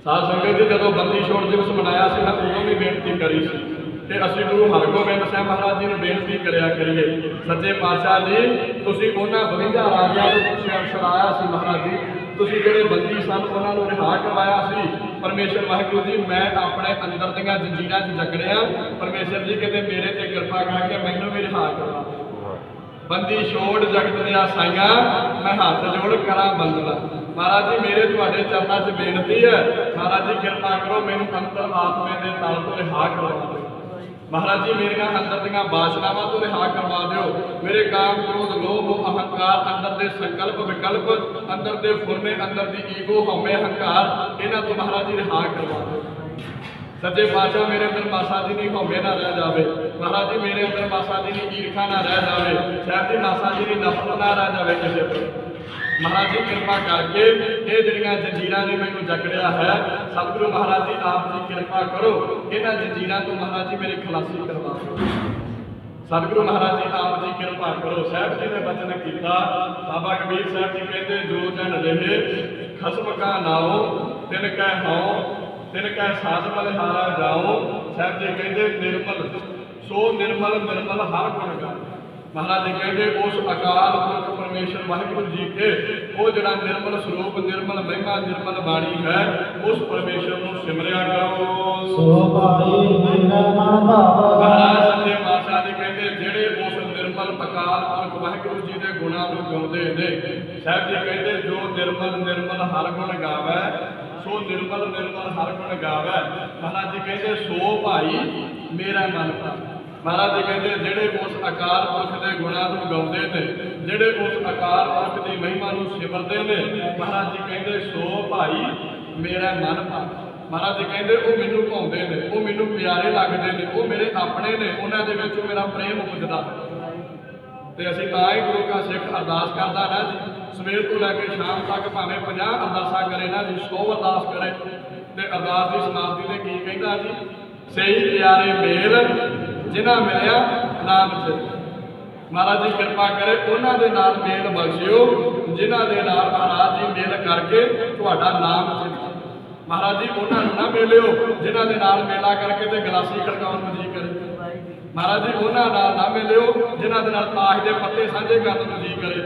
ਸਾਧ ਸੰਗਤ ਜੀ ਜਦੋਂ ਬੰਦੀ ਛੋੜ ਦਿਵਸ ਮਨਾਇਆ ਸੀ ਨਾ, ਉਦੋਂ ਵੀ ਬੇਨਤੀ ਕਰੀ ਸੀ ਕਿ ਅਸੀਂ ਗੁਰੂ ਹਰਗੋਬਿੰਦ ਸਾਹਿਬ ਮਹਾਰਾਜ ਜੀ ਨੂੰ ਬੇਨਤੀ ਕਰਿਆ ਕਰੀਏ, ਸੱਚੇ ਪਾਤਸ਼ਾਹ ਜੀ ਤੁਸੀਂ ਉਹਨਾਂ 52 ਰਾਜਿਆਂ ਨੂੰ ਛੁਡਾਇਆ ਸੀ। ਮਹਾਰਾਜ ਜੀ ਤੁਸੀਂ ਜਿਹੜੇ ਬੰਦੀ ਸਨ ਉਹਨਾਂ ਨੂੰ ਰਿਹਾ ਕਰਵਾਇਆ ਸੀ। ਪਰਮੇਸ਼ਰ ਵਾਹਿਗੁਰੂ ਜੀ ਮੈਂ ਆਪਣੇ ਅੰਦਰ ਦੀਆਂ ਜੰਜੀਰਾਂ 'ਚ ਜਕੜਿਆ। ਪਰਮੇਸ਼ਰ ਜੀ ਕਿਤੇ ਮੇਰੇ ਤੇ ਕਿਰਪਾ ਕਰਕੇ ਮੈਨੂੰ ਵੀ ਰਿਹਾ ਕਰਵਾ। ਬੰਦੀ ਛੋੜ ਜਗਤ ਦੀਆਂ ਸਾਈਆਂ, ਮੈਂ ਹੱਥ ਜੋੜ ਕਰਾਂ ਬੰਦਨਾ। ਮਹਾਰਾਜ ਜੀ ਮੇਰੇ ਤੁਹਾਡੇ ਚਰਨਾਂ 'ਚ ਬੇਨਤੀ ਹੈ, ਮਹਾਰਾਜ ਜੀ ਕਿਰਪਾ ਕਰੋ ਮੈਨੂੰ ਅੰਤਰ ਆਤਮੇ ਦੇ ਤਲ ਤੋਂ ਰਿਹਾ ਕਰਵਾ ਦਿਓ। ਮਹਾਰਾਜ ਜੀ ਮੇਰੀਆਂ ਅੰਦਰ ਦੀਆਂ ਬਾਸ਼ਨਾਵਾਂ ਤੋਂ ਰਿਹਾ ਕਰਵਾ ਦਿਓ। ਮੇਰੇ ਕਾਮ ਕ੍ਰੋਧ ਲੋਭ ਅਹੰਕਾਰ, ਅੰਦਰ ਦੇ ਸੰਕਲਪ ਵਿਕਲਪ, ਅੰਦਰ ਦੇ ਫੁਰਨੇ, ਅੰਦਰ ਦੀ ਈਗੋ ਹਉਮੈ ਹੰਕਾਰ, ਇਹਨਾਂ ਤੋਂ ਮਹਾਰਾਜ ਜੀ ਰਿਹਾ ਕਰਵਾ ਦਿਓ। ਸੱਚੇ ਪਾਤਸ਼ਾਹ ਮੇਰੇ ਅੰਦਰ ਮਾਸਾ ਜੀ ਦੀ ਹਉਮੈ ਨਾ ਰਹਿ ਜਾਵੇ। ਮਹਾਰਾਜ ਜੀ ਮੇਰੇ ਅੰਦਰ ਮਾਸਾ ਜੀ ਦੀ ਈਰਖਾ ਨਾ ਰਹਿ ਜਾਵੇ। ਸਾਹਿਬ ਜੀ ਮਾਸਾ ਜੀ ਦੀ ਨਫ਼ਰਤ ਨਾ ਰਹਿ ਜਾਵੇ ਕਿਸੇ ਤੋਂ। ਮਹਾਰਾਜ ਜੀ ਕਿਰਪਾ ਕਰਕੇ ਇਹ ਜਿਹੜੀਆਂ ਜੰਜੀਰਾਂ ਨੇ ਮੈਨੂੰ ਜਕੜਿਆ ਹੈ, ਸਤਿਗੁਰੂ ਮਹਾਰਾਜ ਜੀ ਆਪ ਜੀ ਕਿਰਪਾ ਕਰੋ, ਇਹਨਾਂ ਜੰਜੀਰਾਂ ਤੋਂ ਮਹਾਰਾਜ ਜੀ ਮੇਰੀ ਖਲਾਸੀ ਕਰਵਾ ਦਿਓ। ਸਤਿਗੁਰੂ ਮਹਾਰਾਜ ਜੀ ਆਪ ਜੀ ਕਿਰਪਾ ਕਰੋ। ਸਾਹਿਬ ਜੀ ਨੇ ਬਚਨ ਕੀਤਾ, ਬਾਬਾ ਕਬੀਰ ਸਾਹਿਬ ਜੀ ਕਹਿੰਦੇ ਜੋ ਜਨ ਰਹੇ ਖਸਮ ਕਾ ਨਾਉ, ਤਿਨ ਕੈ ਹਉ ਤਿਨ ਕੈ ਸਾਧ ਬਲਿਹਾਰਾ ਜਾਓ। ਸਾਹਿਬ ਜੀ ਕਹਿੰਦੇ ਨਿਰਮਲ ਸੋ ਨਿਰਮਲ ਨਿਰਮਲ ਹਰ ਗੁਣ ਗਾ। ਮਹਾਰਾਜ ਜੀ ਕਹਿੰਦੇ ਉਸ ਅਕਾਲ ਪੁਰਖ ਪਰਮੇਸ਼ਰ ਵਾਹਿਗੁਰੂ ਜੀ ਕੇ ਉਹ ਜਿਹੜਾ ਨਿਰਮਲ ਸਰੂਪ, ਨਿਰਮਲ ਮਹਿਮਾ, ਨਿਰਮਲ ਬਾਣੀ ਹੈ, ਉਸ ਪਰਮੇਸ਼ਰ ਨੂੰ ਸਿਮਰਿਆ ਕਰੋ। ਸੋ ਭਾਈ ਮੇਰਾ ਮਨ ਭਾਵ। ਮਹਾਰਾਜ ਸੱਚੇ ਪਾਤਸ਼ਾਹ ਜੀ ਕਹਿੰਦੇ ਜਿਹੜੇ ਉਸ ਨਿਰਮਲ ਅਕਾਲ ਪੁਰਖ ਵਾਹਿਗੁਰੂ ਜੀ ਦੇ ਗੁਣਾਂ ਨੂੰ ਗਾਉਂਦੇ ਨੇ, ਸਾਹਿਬ ਜੀ ਕਹਿੰਦੇ ਜੋ ਨਿਰਮਲ ਨਿਰਮਲ ਹਰ ਗੁਣ ਗਾਵੇ, ਸੋ ਨਿਰਮਲ ਨਿਰਮਲ ਹਰ ਗੁਣ ਗਾਵੇ। ਮਹਾਰਾਜ ਜੀ ਕਹਿੰਦੇ ਸੋ ਭਾਈ ਮੇਰਾ ਮਨ ਭਾਵ। ਮਹਾਰਾਜ ਜੀ ਕਹਿੰਦੇ ਜਿਹੜੇ ਉਸ ਅਕਾਲ ਪੁਰਖ ਦੇ ਗੁਣਾਂ ਨੂੰ ਗਾਉਂਦੇ ਨੇ, ਜਿਹੜੇ ਉਸ ਅਕਾਲ ਪੁਰਖ ਦੀ ਮਹਿਮਾ ਨੂੰ ਸਿਮਰਦੇ ਨੇ, ਮਹਾਰਾਜ ਜੀ ਕਹਿੰਦੇ ਸੋ ਭਾਈ ਮੇਰਾ ਮਨ ਭਾਵ। ਮਹਾਰਾਜ ਜੀ ਕਹਿੰਦੇ ਉਹ ਮੈਨੂੰ ਭਾਉਂਦੇ ਨੇ, ਉਹ ਮੈਨੂੰ ਪਿਆਰੇ ਲੱਗਦੇ ਨੇ, ਉਹ ਮੇਰੇ ਆਪਣੇ ਨੇ, ਉਹਨਾਂ ਦੇ ਵਿੱਚੋਂ ਮੇਰਾ ਪ੍ਰੇਮ ਉਪਜਦਾ। ਤੇ ਅਸੀਂ ਤਾਂ ਹੀ ਗੁਰੂ ਕਾ ਸਿੱਖ ਅਰਦਾਸ ਕਰਦਾ ਨਾ ਜੀ, ਸਵੇਰ ਤੋਂ ਲੈ ਕੇ ਸ਼ਾਮ ਤੱਕ ਭਾਵੇਂ 50 ਅਰਦਾਸਾਂ ਕਰੇ ਨਾ ਜੀ, 100 ਅਰਦਾਸ ਕਰੇ, ਤੇ ਅਰਦਾਸ ਦੀ ਸਮਾਪਤੀ ਤੇ ਕੀ ਕਹਿੰਦਾ ਜੀ? ਸਹੀ ਪਿਆਰੇ ਮੇਲ ਜਿਨ੍ਹਾਂ ਮਿਲਿਆ ਨਾਮ ਚ। ਮਹਾਰਾਜ ਜੀ ਕਿਰਪਾ ਕਰੇ ਉਹਨਾਂ ਦੇ ਨਾਲ ਮੇਲ ਬਖਸ਼ਿਓ ਜਿਨ੍ਹਾਂ ਦੇ ਨਾਲ ਮਹਾਰਾਜ ਜੀ ਮੇਲ ਕਰਕੇ ਤੁਹਾਡਾ ਨਾਮ ਚ। ਮਹਾਰਾਜ ਜੀ ਉਹਨਾਂ ਨੂੰ ਨਾ ਮਿਲਿਓ ਜਿਨ੍ਹਾਂ ਦੇ ਨਾਲ ਮੇਲਾ ਕਰਕੇ ਤੇ ਗਲਾਸੀ ਖੜਕਾਉਣ ਨੂੰ ਜੀ ਕਰੇ। ਮਹਾਰਾਜ ਜੀ ਉਹਨਾਂ ਨਾਲ ਨਾ ਮਿਲਿਓ ਜਿਨ੍ਹਾਂ ਦੇ ਨਾਲ ਤਾਸ਼ ਦੇ ਪੱਤੇ ਸਾਂਝੇ ਕਰਨ ਨੂੰ ਜੀ ਕਰੇ।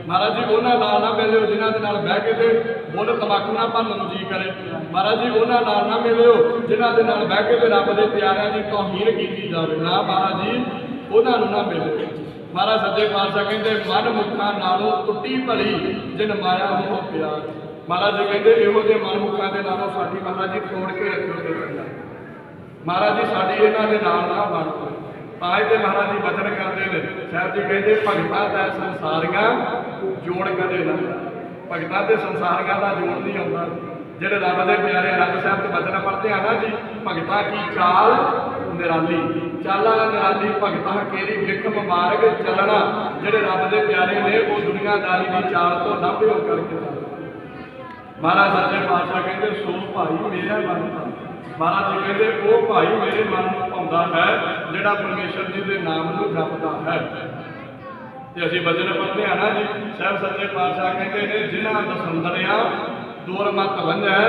ਮਹਾਰਾਜ ਜੀ ਉਹਨਾਂ ਨਾਲ ਨਾ ਮਿਲਿਓ ਜਿਨ੍ਹਾਂ ਦੇ ਨਾਲ ਬਹਿ ਕੇ ਤੇ ਬੁੱਲ ਤੰਬਾਕੂ ਨਾ ਭੰਨਣ ਨੂੰ ਜੀ ਕਰੇ। ਮਹਾਰਾਜ ਜੀ ਉਹਨਾਂ ਨਾਲ ਨਾ ਮਿਲਿਓ ਜਿਨ੍ਹਾਂ ਦੇ ਨਾਲ ਬਹਿ ਕੇ ਤੇ ਰੱਬ ਦੇ ਪਿਆਰਿਆਂ ਦੀ ਤੌਹੀਨ ਕੀਤੀ ਜਾਵੇ। ਨਾ ਮਹਾਰਾਜ ਜੀ ਉਹਨਾਂ ਨੂੰ ਨਾ ਮਿਲਿਓ। ਮਹਾਰਾਜ ਸੱਚੇ ਪਾਤਸ਼ਾਹ ਕਹਿੰਦੇ ਮਨ ਮੁੱਖਾਂ ਨਾਲੋਂ ਟੁੱਟੀ ਭਲੀ ਜਿਨ ਮਾਇਆ ਮੋਹ ਪਿਆਰ। ਮਹਾਰਾਜ ਜੀ ਕਹਿੰਦੇ ਇਹੋ ਜਿਹੇ ਮਨ ਮੁੱਖਾਂ ਦੇ ਨਾਲੋਂ ਸਾਡੀ ਮਹਾਰਾਜ ਜੀ ਤੋੜ ਕੇ ਰੱਖੋ ਤੇ ਚੰਗਾ। महाराज जी साडी इन्हां दे नाल ना बन पाए ते महाराज जी बचन करते हैं। साहब जी कहते भगतां दा संसारियां जोड़ कदे ना, भगतां ते संसारियां दा जोड़ नहीं आउंदा। ਜਿਹੜੇ ਰੱਬ ਦੇ ਪਿਆਰੇ ਰੱਬ ਸਾਹਿਬ ਤੇ ਬਚਨ ਪੜ੍ਹਦੇ ਆ ਨਾ ਜੀ, ਭਗਤਾਂ ਕੀ ਚਾਲ ਨਿਰਾਲੀ, ਚਾਲਾਂ ਨਿਰਾਲੀ ਭਗਤਾਂ ਕੇਰੀ ਵਿਖਮ ਮਾਰਗ ਚੱਲਣਾ। ਜਿਹੜੇ ਰੱਬ ਦੇ ਪਿਆਰੇ ਨੇ ਉਹ ਦੁਨੀਆਦਾਰੀ ਦੀ ਚਾਲ ਤੋਂ ਲਾਂਭੇ ਹੋ ਕਰਕੇ ਮਹਾਰਾਜ ਸੱਚੇ ਪਾਤਸ਼ਾਹ ਕਹਿੰਦੇ ਸੋ ਭਾਈ ਮੇਰਾ ਮਨ। ਮਹਾਰਾਜ ਜੀ ਕਹਿੰਦੇ ਉਹ ਭਾਈ ਮੇਰੇ ਮਨ ਨੂੰ ਭਾਉਂਦਾ ਹੈ ਜਿਹੜਾ ਪਰਮੇਸ਼ਰ ਜੀ ਦੇ ਨਾਮ ਨੂੰ ਜਪਦਾ ਹੈ। ਤੇ ਅਸੀਂ ਬਚਨ ਪੜ੍ਹਦੇ ਆ ਨਾ ਜੀ, ਸਾਹਿਬ ਸੱਚੇ ਪਾਤਸ਼ਾਹ ਕਹਿੰਦੇ ਨੇ ਜਿਨ੍ਹਾਂ ਦਸੰਦਰਿਆਂ दूर मत वंजै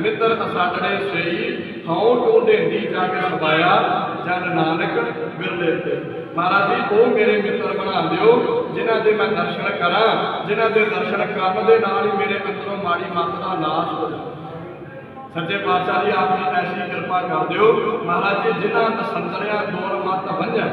मित्र असाडड़े सही हाउ ढूंढेंदी जाके सबाया जन नानक बिरले ते। महाराज जी वो मेरे मित्र बना दिओ जिन्हां दे मैं दर्शन करा, जिन्हां दे दर्शन करन दे नाल ही मेरे अंदरों माड़ी मत दा नाश हो जाए। सच्चे पातशाह जी आप जी ऐसी कृपा कर दिओ महाराज जी जिन्हां दसंदरियां दूर मत वंजै,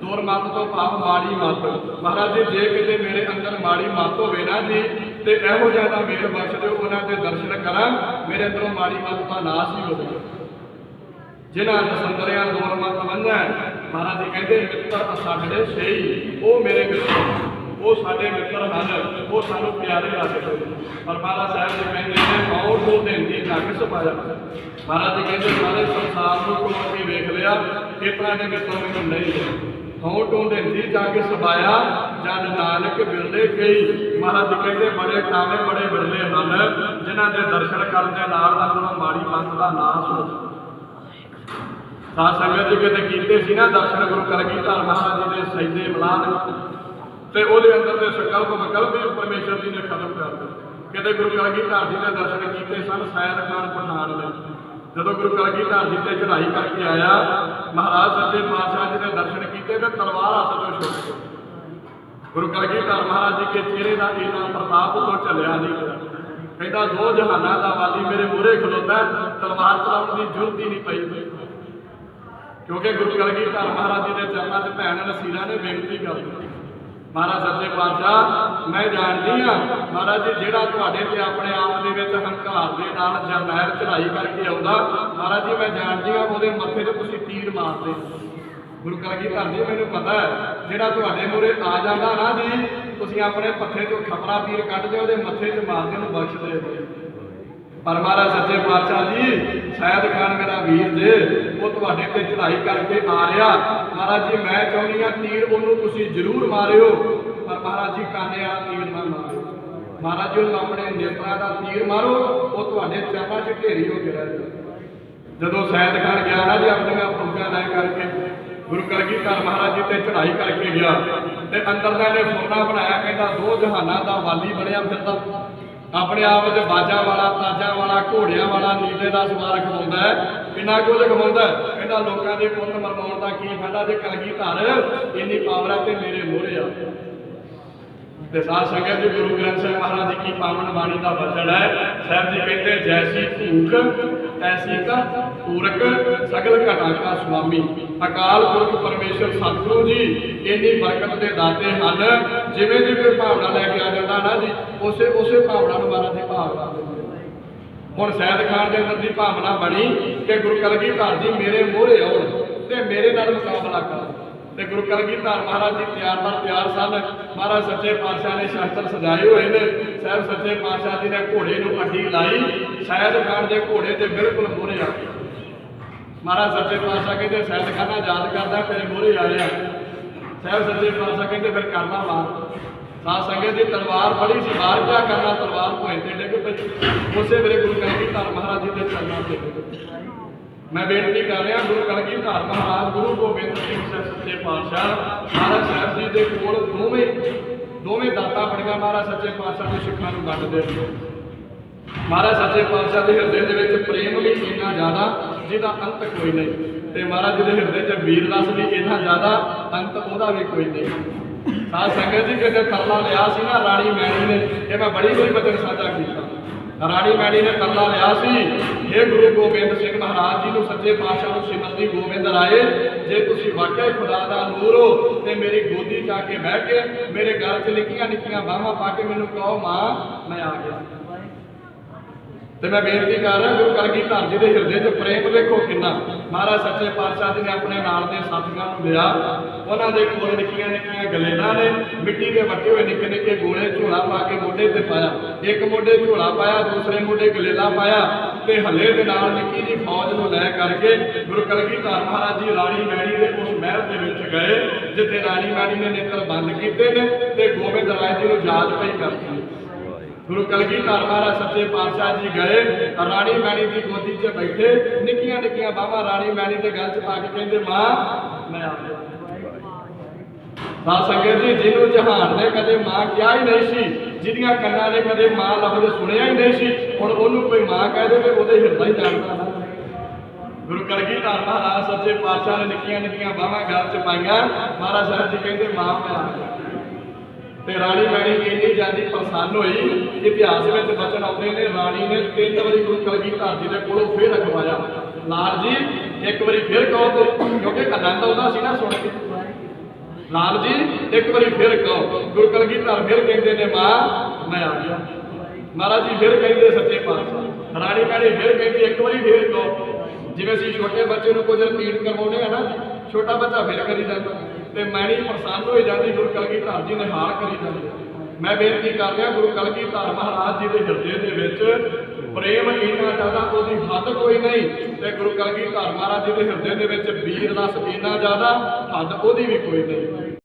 दूर मत तो भाव माड़ी मत। महाराज जी जे किते मेरे अंदर माड़ी मत होवे ना जी ते इहो जिहा दा मेल बख्श दिओ, उन्हां दे दर्शन करा मेरे अंदरों माड़ी मत दा नाश ही हो जाए। जिन्हां दसंदरियां दूर मत वंजै, महाराज जी कहते मित्र असाडे सही वो मेरे मित्र, वो साडे मित्र हन, वो सानू प्यारे लगदे। पर महाराज साहब जी कहते हैं आओ तो देंदी जग सपाया। महाराज जी कहते सारे संसार को टोल के वेख लिया, इतना के मित्र मैनूं नहीं है। हाउ ढूंढेंदी जग सबाया जन नानक बिरले गई। महाराज जी कहते बड़े टावे बड़े बिरले हन जिन्हां दे दर्शन करने नाल अंदरों माड़ी मत दा नाश हो जाए। साध संगत जी किते कीते सी ना दर्शन गुरु कलगीधर महाराज जी दे सजदे मिलाद ते ओहदे अंदर दे संकल्प विकल्प भी परमेश्वर जी ने खत्म कर दिते। किते गुरु कलगीधर जी ने दर्शन कीते सन सैयद खान पठान ने, जदों गुरु कलगीधर जी ते चढ़ाई करके आया महाराज सच्चे पातशाह जी ने दर्शन किए तो तलवार हाथ तो छुट गई। गुरु कलगीधर महाराज जी के चेहरे का इन्ना प्रताप तो चलिया नहीं गया। कहता दो जहाना का वाली मेरे मूहरे खलोता तलवार चलाने की जरूरत ही नहीं पई, क्योंकि गुरु कलगीधर महाराज जी के चरणों से भैन नसीरा ने बेनती कर दी महाराज सच्चे पातशाह मैं जानती हाँ महाराज जी जेड़ा तुहाडे ते अपने आप दे विच हंकार दे नाल जरनैल चढ़ाई करके आउंदा महाराज जी मैं जानती हाँ उहदे मत्थे ते तुसीं तीर मारदे। गुरु कलगीधर जी मैनूं पता है जेड़ा तुहाडे मूहरे आ जांदा ना जी तुसीं अपने पत्थे चों खपरा तीर कढदे उहदे मत्थे च मारदे उहनूं बख्श दे। पर महाराज सच्चे पातशाह जी सैयद खान मेरा वीर जे वो तुहाडे ते चढ़ाई करके आ रहा महाराज जी मैं चाहुंदी हां तीर उहनूं तुसीं जरूर मारिओ, पर महाराज जी काने वाला तीर ना मारिओ। महाराज जी उहनूं अपने नेत्रां दा तीर मारो वो तुहाडे चरणां 'च ढेरी हो के रह जाए। जदों सैयद खान गया ना जी अपनियां फौजां लै करके गुरु कलगीधर महाराज जी ते चढ़ाई करके गया ते अंदर दा इहने फुरना बनाया, कहता दो जहानां दा वाली बनिया फिरदा अपने आप च बाजा वाला ताजा वाला घोड़िया वाला नीले का सवार खवाउंदा है, किन्ना कुछ खवाउंदा है। कहता लोगों के पुत मरवाउण दा की फायदा जे कलगीधर इन्नी पावर है ते मेरे मोहरे आ। ते साध संगत जी गुरु ग्रंथ साहिब महाराज जी की पावन बाणी का वचन है। साहब जी कहते जैसी भूख ऐसी का पूरक सगल घटा का स्वामी। अकाल पुरख परमेश्वर सतगुरु जी इन्नी बरकत के दाते हैं, जिवें जी कोई भावना लैके आ जाता ना जी उसे उसे भावना महाराज जी भाव ला देंगे। हुण सैयद खान के अंदर की भावना बनी कि गुरु कलगीधर जी मेरे मोहरे आउण ते मेरे नाल मुकाबला कर। ते गुरु कलगीधर महाराज जी तैयार पर तैयार सन। महाराज सच्चे पातशाह ने शस्त्र सजाए हुए हैं। साहब सच्चे पातशाह जी ने घोड़े को अड्डी लाई, सैयद खान के घोड़े के बिल्कुल मोहरे आ गए। महाराज सच्चे पातशाह कहते सैयद खाना याद करदा तेरे मोहरे आ रहा। साहब सच्चे पातशाह कहते फिर करना मार। साध संगत जी तलवार फड़ी सी बाहर क्या करना, तलवार भोए ते डिग पई। उसे मेरे गुरु कलगीधर महाराज जी के चरणों से मैं बेनती कर रहा गुरु कलगीधर महाराज गुरु गोबिंद सिंह सच्चे पातशाह महाराज साहब जी के कोल दोवें दाता बड़ियां महाराज सच्चे पातशाह के सिखां नूं वंडदे। महाराज सच्चे पातशाह के हृदय के प्रेम भी इन्ना ज़्यादा जिहदा अंत कोई नहीं, ते महाराज जी के हृदय च वीर रस भी इन्ना ज़्यादा अंत उहदा भी कोई नहीं। साध संगत जी किते तरला लिया सी ना राणी मैणी ने, ये मैं बड़ी बड़ी वचन साझा किया। राणी मैणी ने तरला लिया सी हे गुरु गोबिंद सिंह महाराज जी को सच्चे पातशाह को सिमरती गोबिंद राए जे तुसीं वाकई खुदा दा नूर हो ते मेरी गोदी च आके बह के मेरे घर च निक्कियां निक्कियां बाहां पा के मैनूं कहो मां मैं आ गया। ਤੇ ਮੈਂ ਬੇਨਤੀ ਕਰ ਰਿਹਾ ਗੁਰੂ ਕਲਗੀਧਰ ਜੀ ਦੇ ਹਿਰਦੇ 'ਚ ਪ੍ਰੇਮ ਵੇਖੋ ਕਿੰਨਾ। ਮਹਾਰਾਜ ਸੱਚੇ ਪਾਤਸ਼ਾਹ ਜੀ ਨੇ ਆਪਣੇ ਨਾਲ ਦੇ ਸਾਥੀਆਂ ਨੂੰ ਲਿਆ, ਉਹਨਾਂ ਦੇ ਕੋਲ ਨਿੱਕੀਆਂ ਨਿੱਕੀਆਂ ਗਲੇਲਾਂ ਨੇ, ਮਿੱਟੀ ਦੇ ਵੱਟੇ ਹੋਏ ਨਿੱਕੇ ਨਿੱਕੇ ਗੋਲੇ ਝੋਲਾ ਪਾ ਕੇ ਮੋਢੇ ਤੇ ਪਾਇਆ, ਇੱਕ ਮੋਢੇ ਝੋਲਾ ਪਾਇਆ, ਦੂਸਰੇ ਮੋਢੇ ਗਲੇਲਾ ਪਾਇਆ ਤੇ ਹੱਲੇ ਦੇ ਨਾਲ ਨਿੱਕੀ ਜੀ ਫੌਜ ਨੂੰ ਲੈ ਕਰਕੇ ਗੁਰੂ ਕਲਗੀਧਰ ਮਹਾਰਾਜ ਜੀ ਰਾਣੀ ਮੈਣੀ ਦੇ ਉਸ ਮਹਿਲ ਦੇ ਵਿੱਚ ਗਏ ਜਿੱਥੇ ਰਾਣੀ ਮੈਣੀ ਨੇ ਨੇਤਰ ਬੰਦ ਕੀਤੇ ਨੇ ਤੇ ਗੋਬਿੰਦ ਰਾਏ ਜੀ ਨੂੰ ਯਾਦ ਪਈ ਕਰਦੀ। ਗੁਰੂ ਕਲਗੀਧਰ ਮਹਾਰਾਜ ਸੱਚੇ ਪਾਤਸ਼ਾਹ ਜੀ ਗਏ, ਰਾਣੀ ਮੈਣੀ ਦੀ ਗੋਦੀ 'ਚ ਬੈਠੇ, ਨਿੱਕੀਆਂ ਨਿੱਕੀਆਂ ਬਾਹਾਂ ਰਾਣੀ ਮੈਣੀ ਦੇ ਗਲ 'ਚ ਪਾ ਕੇ ਕਹਿੰਦੇ ਮਾਂ ਮੈਂ ਆ ਗਿਆ। ਸਾਧ ਸੰਗਤ ਜੀ, ਜਿਹਨੂੰ ਜਹਾਨ ਨੇ ਕਦੇ ਮਾਂ ਕਿਹਾ ਹੀ ਨਹੀਂ ਸੀ, ਜਿਹਦੀਆਂ ਕੰਨਾਂ ਨੇ ਕਦੇ ਮਾਂ ਲਫ਼ਜ਼ ਸੁਣਿਆ ਹੀ ਨਹੀਂ ਸੀ, ਹੁਣ ਉਹਨੂੰ ਕੋਈ ਮਾਂ ਕਹਿ ਦੇਵੇ ਉਹਦੇ ਹਿਰਦਾ ਹੀ ਜਾਣਦਾ ਨਾ। ਗੁਰੂ ਕਲਗੀਧਰ ਮਹਾਰਾਜ ਸੱਚੇ ਪਾਤਸ਼ਾਹ ਨੇ ਨਿੱਕੀਆਂ ਨਿੱਕੀਆਂ ਬਾਹਾਂ ਗਲ 'ਚ ਪਾਈਆਂ, ਮਹਾਰਾਜ ਸਾਹਿਬ ਜੀ ਕਹਿੰਦੇ ਮਾਂ ਮੈਂ ਆ ਗਿਆ। ਤੇ ਰਾਣੀ ਮੈਣੀ ਇੰਨੀ ਜ਼ਿਆਦਾ ਪ੍ਰਸੰਨ ਹੋਈ, ਇਤਿਹਾਸ ਵਿੱਚ ਬਚਨ ਆਉਂਦੇ ਨੇ ਰਾਣੀ ਨੇ 3 ਵਾਰੀ ਗੁਰੂ ਕਲਗੀਧਰ ਜੀ ਦੇ ਕੋਲੋਂ ਫਿਰ ਅਖਵਾਇਆ, ਲਾਲ ਜੀ ਇੱਕ ਵਾਰੀ ਫਿਰ ਕਹੋ ਤੇ, ਕਿਉਂਕਿ ਆਨੰਦ ਆਉਂਦਾ ਸੀ ਨਾ ਸੁਣ ਕੇ। ਲਾਲ ਜੀ ਇੱਕ ਵਾਰੀ ਫਿਰ ਕਹੋ। ਗੁਰੂ ਕਲਗੀਧਰ ਫਿਰ ਕਹਿੰਦੇ ਨੇ ਮਾਂ ਮੈਂ ਆ ਗਿਆ। ਮਹਾਰਾਜ ਜੀ ਫਿਰ ਕਹਿੰਦੇ ਸੱਚੇ ਪਾਤਸ਼ਾਹ, ਰਾਣੀ ਮੈਣੀ ਫਿਰ ਕਹਿੰਦੀ ਇੱਕ ਵਾਰੀ ਫਿਰ ਕਹੋ। ਜਿਵੇਂ ਅਸੀਂ ਛੋਟੇ ਬੱਚੇ ਨੂੰ ਕੁਝ ਰਿਪੀਟ ਕਰਵਾਉਂਦੇ ਆ ਨਾ ਜੀ, ਛੋਟਾ ਬੱਚਾ ਫਿਰ ਕਰੀ ਜਾਂਦਾ ਤੇ ਮੈਣੀ ਪ੍ਰਸੰਨ ਹੋ ਜਾਂਦੀ, ਗੁਰੂ ਕਲਗੀਧਰ ਜੀ ਨੇ ਹਾਲ ਕਰੀ ਜਾਂਦੀ। ਮੈਂ ਬੇਨਤੀ ਕਰ ਰਿਹਾ ਗੁਰੂ ਕਲਗੀਧਰ ਮਹਾਰਾਜ ਜੀ ਦੇ ਹਿਰਦੇ ਦੇ ਵਿੱਚ ਪ੍ਰੇਮ ਇੰਨਾ ਜ਼ਿਆਦਾ, ਉਹਦੀ ਹੱਦ ਕੋਈ ਨਹੀਂ। ਤੇ ਗੁਰੂ ਕਲਗੀਧਰ ਮਹਾਰਾਜ ਜੀ ਦੇ ਹਿਰਦੇ ਦੇ ਵਿੱਚ ਵੀਰ ਰਸ ਇੰਨਾ ਜ਼ਿਆਦਾ, ਹੱਦ ਉਹਦੀ ਵੀ ਕੋਈ ਨਹੀਂ।